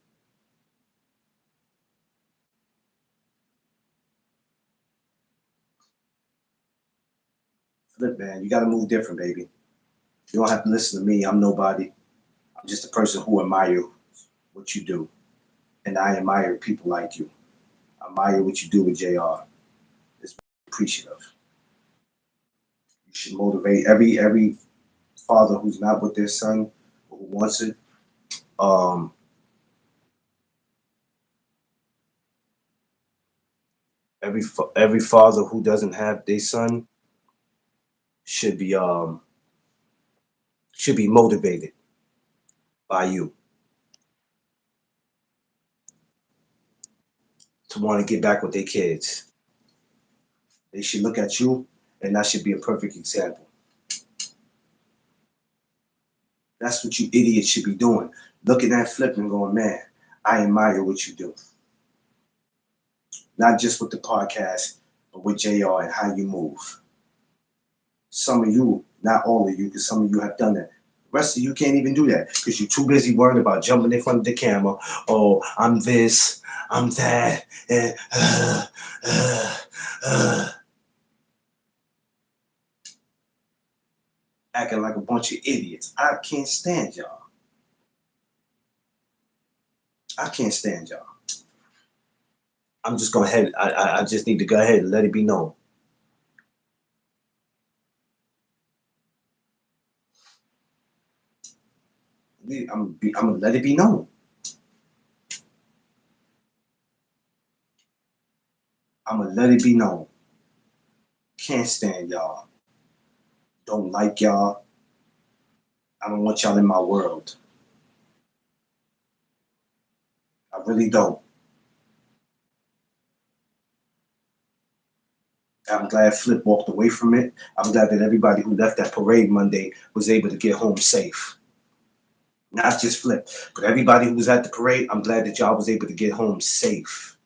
Flip, man, you got to move different, baby. You don't have to listen to me. I'm nobody. I'm just a person who admire what you do. And I admire people like you. I admire what you do with JR. It's appreciative. You should motivate every father who's not with their son or who wants it. Um, every father who doesn't have their son should be motivated by you to want to get back with their kids. They should look at you, and that should be a perfect example. That's what you idiots should be doing. Looking at Flip and going, man, I admire what you do. Not just with the podcast, but with JR and how you move. Some of you, not all of you, because some of you have done that. The rest of you can't even do that because you're too busy worrying about jumping in front of the camera. Oh, I'm this, I'm that, and acting like a bunch of idiots. I can't stand y'all. I can't stand y'all. I'm just going ahead. I just need to go ahead and let it be known. I'm gonna let it be known. I'm gonna let it be known. Can't stand y'all. Don't like y'all. I don't want y'all in my world. I really don't. I'm glad Flip walked away from it. I'm glad that everybody who left that parade Monday was able to get home safe. Not just Flip, but everybody who was at the parade, I'm glad that y'all was able to get home safe.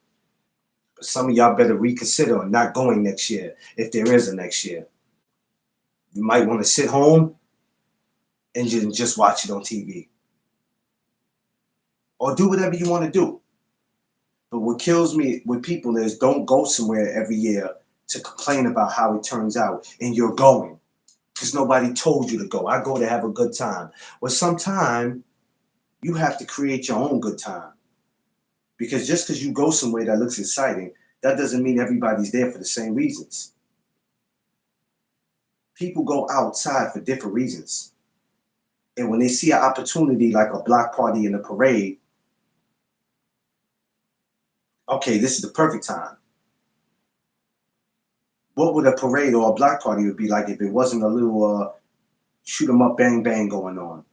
But some of y'all better reconsider on not going next year, if there is a next year. You might want to sit home and just watch it on TV. Or do whatever you want to do. But what kills me with people is don't go somewhere every year to complain about how it turns out and you're going because nobody told you to go. I go to have a good time. Well, sometime you have to create your own good time because just because you go somewhere that looks exciting, that doesn't mean everybody's there for the same reasons. People go outside for different reasons. And when they see an opportunity like a block party in a parade, okay, this is the perfect time. What would a parade or a block party would be like if it wasn't a little shoot 'em up, bang, bang going on?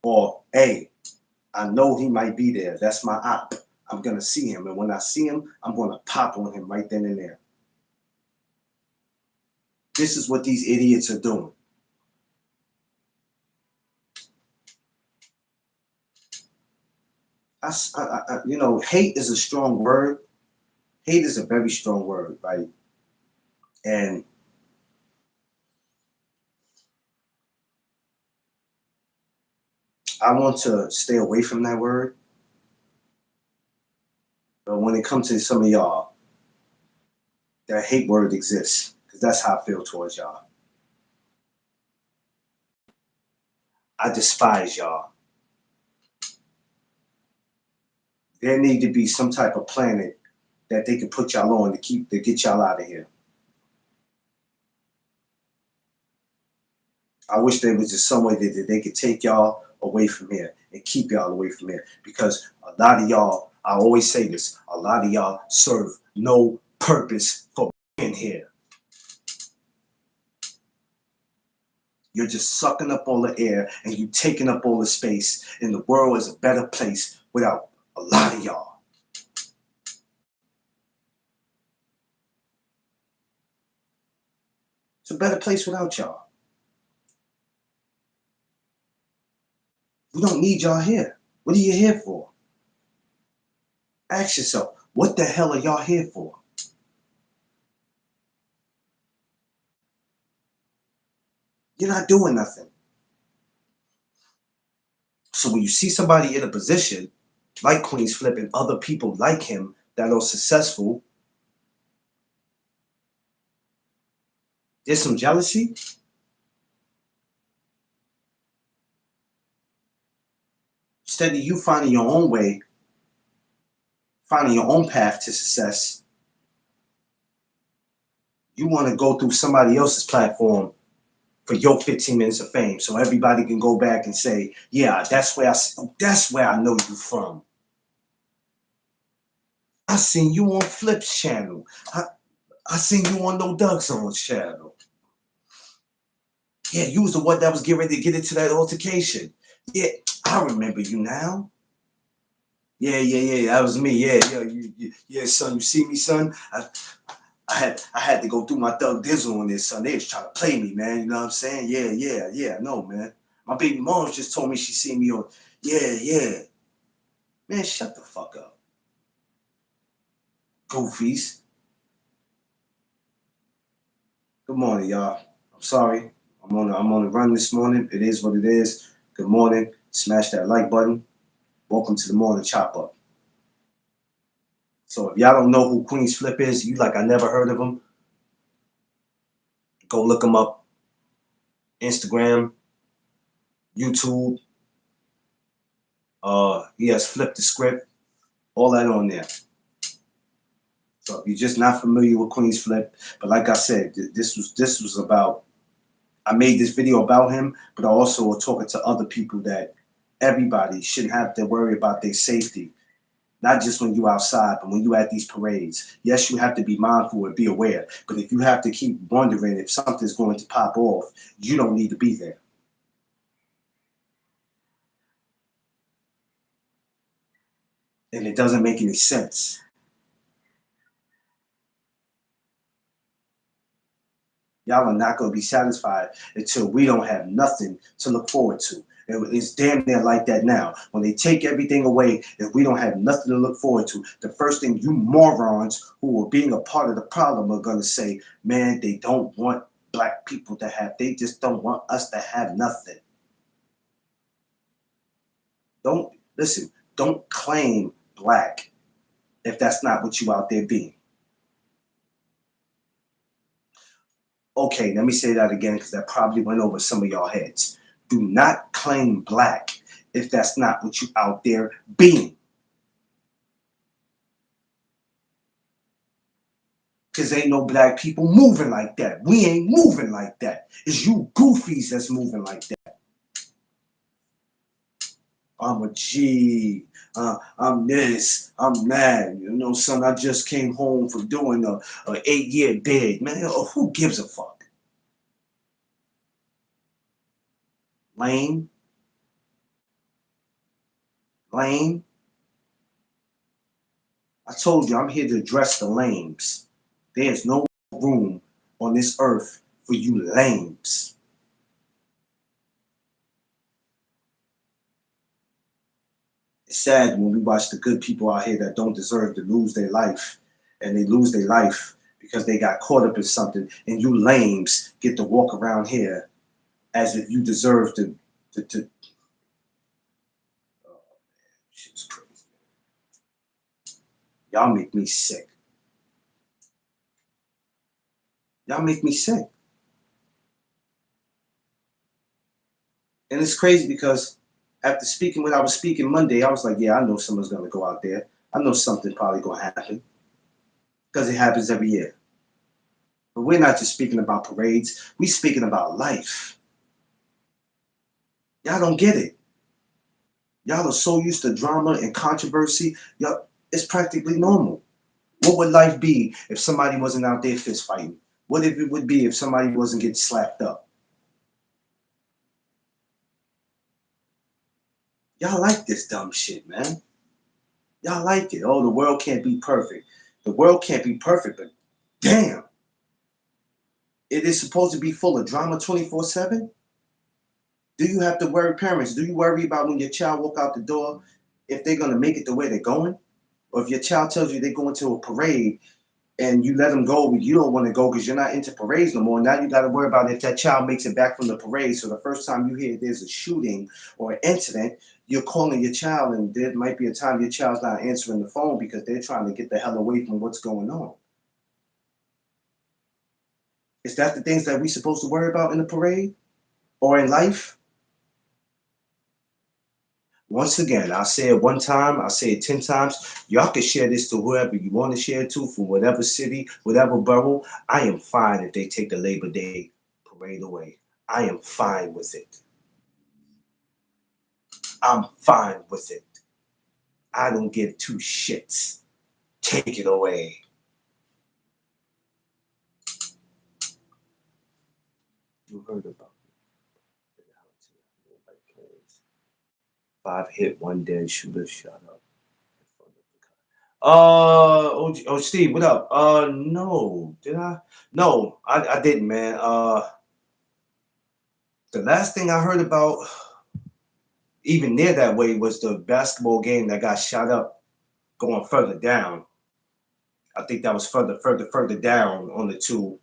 Or, hey, I know he might be there. That's my op. I'm going to see him. And when I see him, I'm going to pop on him right then and there. This is what these idiots are doing. Hate is a strong word. Hate is a very strong word, right? And I want to stay away from that word. But when it comes to some of y'all, that hate word exists because that's how I feel towards y'all. I despise y'all. There need to be some type of planet that they can put y'all on to get y'all out of here. I wish there was just some way that they could take y'all away from here and keep y'all away from here because a lot of y'all, I always say this, a lot of y'all serve no purpose for being here. You're just sucking up all the air and you taking up all the space, and the world is a better place without a lot of y'all. It's a better place without y'all. We don't need y'all here. What are you here for? Ask yourself, what the hell are y'all here for? You're not doing nothing. So when you see somebody in a position like Queensflip and other people like him that are successful, there's some jealousy. Instead of you finding your own way, finding your own path to success, you want to go through somebody else's platform for your 15 minutes of fame, so everybody can go back and say, "Yeah, that's where I know you from. I seen you on Flip's channel. I seen you on No Doug Zone's channel. Yeah, you was the one that was getting ready to get into that altercation. Yeah, I remember you now. Yeah, that was me. Yeah, son. You see me, son? I had to go through my thug dizzle on this, son. They was trying to play me, man. You know what I'm saying? Yeah. No, man. My baby mom just told me she seen me on. Yeah. Man, shut the fuck up, goofies. Good morning, y'all. I'm sorry. I'm on the run this morning. It is what it is. Good morning. Smash that like button. Welcome to the morning chop up. So if y'all don't know who Queensflip is, you like I never heard of him, go look him up. Instagram, YouTube. He has flipped the script. All that on there. So if you're just not familiar with Queensflip, but like I said, this was about. I made this video about him, but I also was talking to other people that everybody shouldn't have to worry about their safety. Not just when you're outside, but when you're at these parades. Yes, you have to be mindful and be aware. But if you have to keep wondering if something's going to pop off, you don't need to be there. And it doesn't make any sense. Y'all are not going to be satisfied until we don't have nothing to look forward to. And it's damn near like that now. When they take everything away, if we don't have nothing to look forward to, the first thing you morons who are being a part of the problem are going to say, man, they don't want black people to have, they just don't want us to have nothing. Don't, listen, don't claim black if that's not what you out there being. Okay, let me say that again because that probably went over some of y'all heads. Do not claim black if that's not what you out there being. Because ain't no black people moving like that. We ain't moving like that. It's you goofies that's moving like that. I'm a G. I'm this. I'm that. You know, son, I just came home from doing a 8-year bid. Man, who gives a fuck? Lame. Lame. I told you I'm here to address the lames. There's no room on this earth for you lames. It's sad when we watch the good people out here that don't deserve to lose their life, and they lose their life because they got caught up in something, and you lames get to walk around here as if you deserve to oh, shit's crazy. Y'all make me sick. Y'all make me sick. And it's crazy because after speaking when I was speaking Monday, I was like, yeah, I know someone's gonna go out there. I know something probably gonna happen because it happens every year. But we're not just speaking about parades, we're speaking about life. Y'all don't get it. Y'all are so used to drama and controversy. Y'all, it's practically normal. What would life be if somebody wasn't out there fist fighting? What if it would be if somebody wasn't getting slapped up? Y'all like this dumb shit, man. Y'all like it. Oh, the world can't be perfect. The world can't be perfect, but damn, it is supposed to be full of drama 24/7. Do you have to worry, parents? Do you worry about when your child walk out the door if they're gonna make it the way they're going? Or if your child tells you they're going to a parade and you let them go, but you don't want to go because you're not into parades no more. Now you got to worry about if that child makes it back from the parade. So the first time you hear there's a shooting or an incident, you're calling your child, and there might be a time your child's not answering the phone because they're trying to get the hell away from what's going on. Is that the things that we supposed to worry about in the parade or in life? Once again, I'll say it one time, I'll say it 10 times. Y'all can share this to whoever you want to share it to, from whatever city, whatever borough. I am fine if they take the Labor Day parade away. I am fine with it. I'm fine with it. I don't give two shits. Take it away. You heard about it. 5 hit, 1 dead, shooter shot up. Steve, what up? No, did I? No, I didn't, man. The last thing I heard about, even near that way, was the basketball game that got shot up going further down. I think that was further down on the two.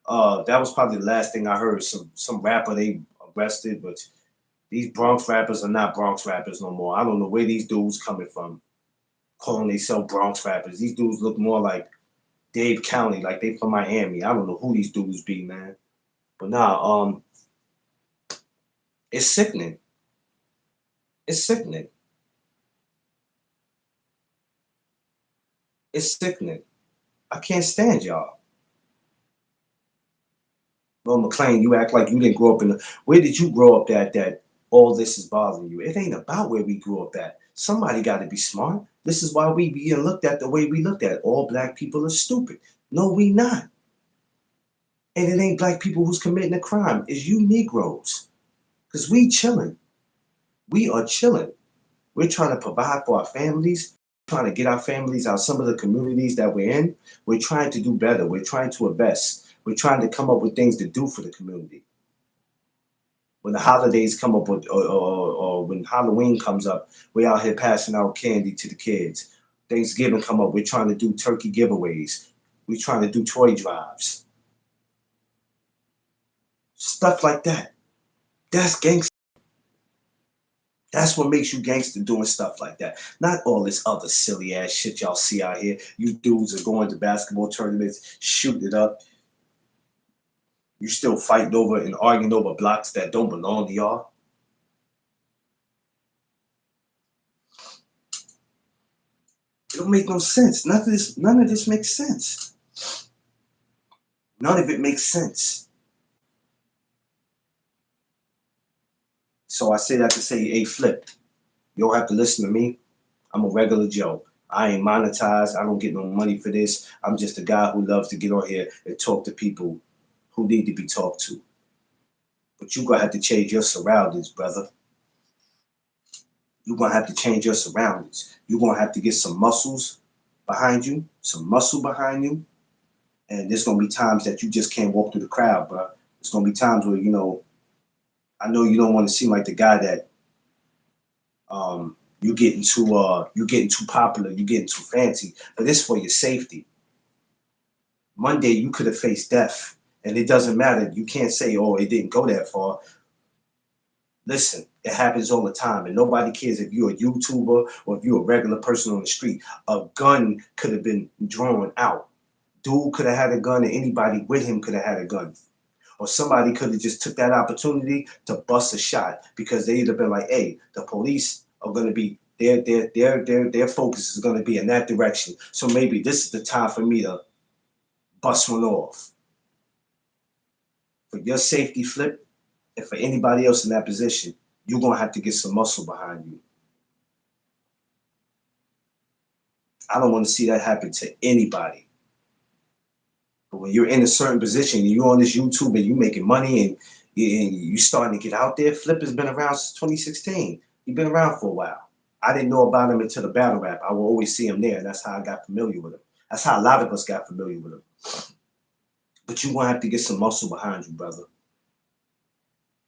That was probably the last thing I heard. Some rapper they arrested, but these Bronx rappers are not Bronx rappers no more. I don't know where these dudes coming from, calling themselves Bronx rappers. These dudes look more like Dade County, like they from Miami. I don't know who these dudes be, man. But nah, it's sickening. It's sickening. It's sickening. I can't stand y'all. Well, McLean, you act like you didn't grow up in the. Where did you grow up that all this is bothering you? It ain't about where we grew up at. Somebody got to be smart. This is why we being looked at the way we looked at. All black people are stupid. No, we not. And it ain't black people who's committing a crime. It's you Negroes. Because we chilling. We are chilling. We're trying to provide for our families. trying to get our families out some of the communities that we're in. We're trying to do better. We're trying to invest. We're trying to come up with things to do for the community. When the holidays come up with, or when Halloween comes up, we're out here passing out candy to the kids. Thanksgiving come up, we're trying to do turkey giveaways. We're trying to do toy drives. Stuff like that. That's gangster. That's what makes you gangster, doing stuff like that. Not all this other silly ass shit y'all see out here. You dudes are going to basketball tournaments, shooting it up. You still fighting over and arguing over blocks that don't belong to y'all. It don't make no sense. None of this makes sense. None of it makes sense. So I say that to say, hey, Flip, you don't have to listen to me. I'm a regular Joe. I ain't monetized. I don't get no money for this. I'm just a guy who loves to get on here and talk to people who need to be talked to. But you're going to have to change your surroundings, brother. You're going to have to change your surroundings. You're going to have to get some muscles behind you, some muscle behind you. And there's going to be times that you just can't walk through the crowd, bro. There's going to be times where, I know you don't want to seem like the guy that you're getting too popular, you're getting too fancy, but it's for your safety. Monday you could have faced death, and it doesn't matter. You can't say, "Oh, it didn't go that far." Listen, it happens all the time, and nobody cares if you're a YouTuber or if you're a regular person on the street. A gun could have been drawn out. Dude could have had a gun, and anybody with him could have had a gun. Or somebody could have just took that opportunity to bust a shot because they'd have been like, "Hey, the police are going to be their focus is going to be in that direction. So maybe this is the time for me to bust one off." For your safety, Flip, and for anybody else in that position, you're going to have to get some muscle behind you. I don't want to see that happen to anybody. But when you're in a certain position, and you're on this YouTube and you're making money and you starting to get out there, Flip has been around since 2016. He's been around for a while. I didn't know about him until the battle rap. I will always see him there. And that's how I got familiar with him. That's how a lot of us got familiar with him. But you're going to have to get some muscle behind you, brother.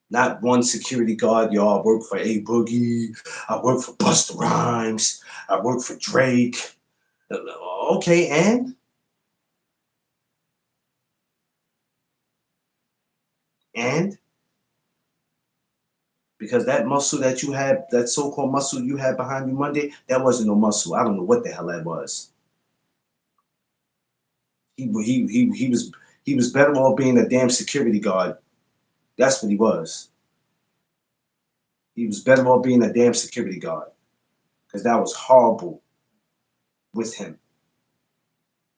Not one security guard. Y'all, I work for A Boogie. I work for Busta Rhymes. I work for Drake. Okay, and because that muscle that you had, that so-called muscle you had behind you Monday, that wasn't no muscle. I don't know what the hell that was. He was better off being a damn security guard. That's what he was. He was better off being a damn security guard because that was horrible with him.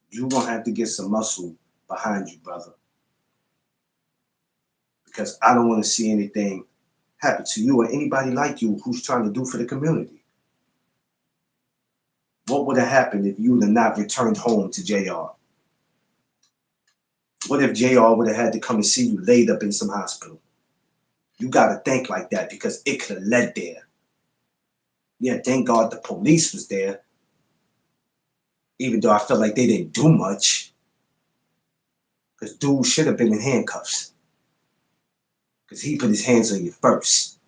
You're gonna have to get some muscle behind you, brother, because I don't want to see anything happen to you or anybody like you who's trying to do for the community. What would have happened if you would have not returned home to JR? What if JR would have had to come and see you laid up in some hospital? You got to think like that because it could have led there. Yeah, thank God the police was there, even though I felt like they didn't do much because dude should have been in handcuffs because he put his hands on you first.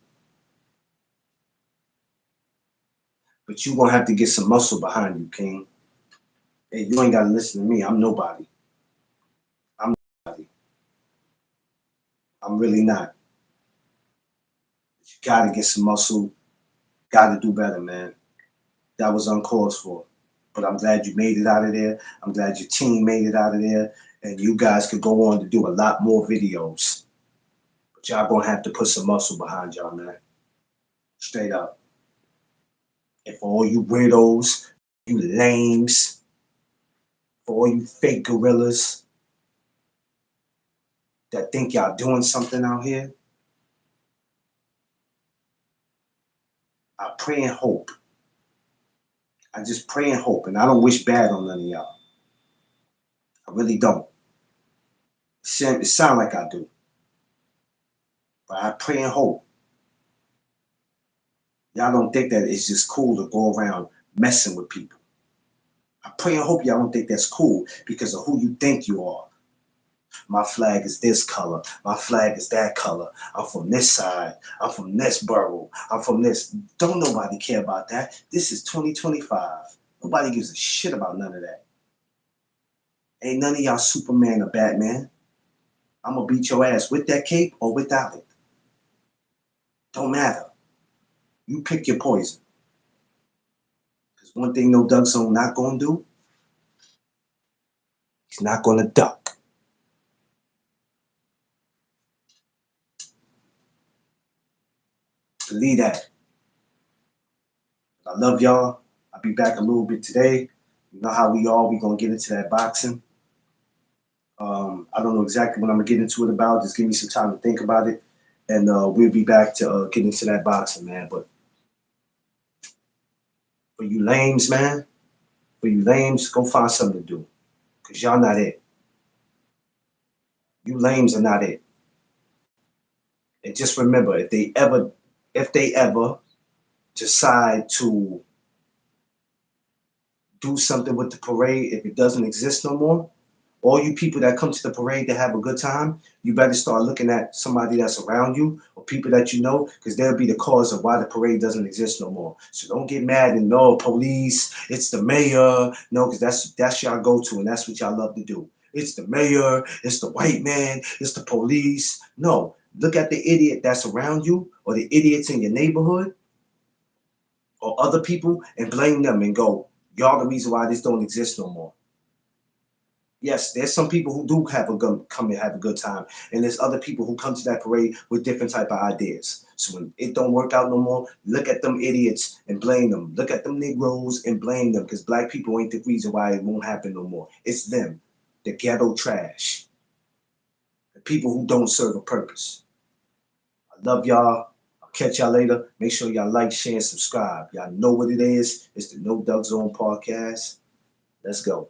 But you going to have to get some muscle behind you, King. Hey, you ain't got to listen to me. I'm nobody. I'm nobody. I'm really not. But you got to get some muscle. Got to do better, man. That was uncalled for. But I'm glad you made it out of there. I'm glad your team made it out of there. And you guys could go on to do a lot more videos. But y'all gonna have to put some muscle behind y'all, man. Straight up. And for all you weirdos, you lames, for all you fake gorillas that think y'all doing something out here, I pray and hope. I just pray and hope. And I don't wish bad on none of y'all. I really don't. It sound like I do. But I pray and hope y'all don't think that it's just cool to go around messing with people. I pray and hope y'all don't think that's cool because of who you think you are. My flag is this color. My flag is that color. I'm from this side. I'm from this borough. I'm from this. Don't nobody care about that. This is 2025. Nobody gives a shit about none of that. Ain't none of y'all Superman or Batman. I'm gonna beat your ass with that cape or without it. Don't matter. You pick your poison. Because one thing no Doug Zone not gonna do, he's not gonna duck. Believe that. I love y'all. I'll be back a little bit today. You know how we are. We gonna get into that boxing. I don't know exactly what I'm gonna get into it about. Just give me some time to think about it, and we'll be back to get into that boxing, man. But for you lames, man, for you lames, go find something to do, cause y'all not it. You lames are not it. And just remember, if they ever decide to do something with the parade, if it doesn't exist no more, all you people that come to the parade to have a good time, you better start looking at somebody that's around you or people that you know, because they'll be the cause of why the parade doesn't exist no more. So don't get mad and no police, it's the mayor, no, because that's y'all go to and that's what y'all love to do. It's the mayor, it's the white man, it's the police. No, look at the idiot that's around you or the idiots in your neighborhood or other people and blame them and go, y'all the reason why this don't exist no more. Yes, there's some people who do have a come and have a good time, and there's other people who come to that parade with different type of ideas. So when it don't work out no more, look at them idiots and blame them. Look at them Negroes and blame them because black people ain't the reason why it won't happen no more. It's them, the ghetto trash, the people who don't serve a purpose. I love y'all. I'll catch y'all later. Make sure y'all like, share, and subscribe. Y'all know what it is. It's the No Doug Zone podcast. Let's go.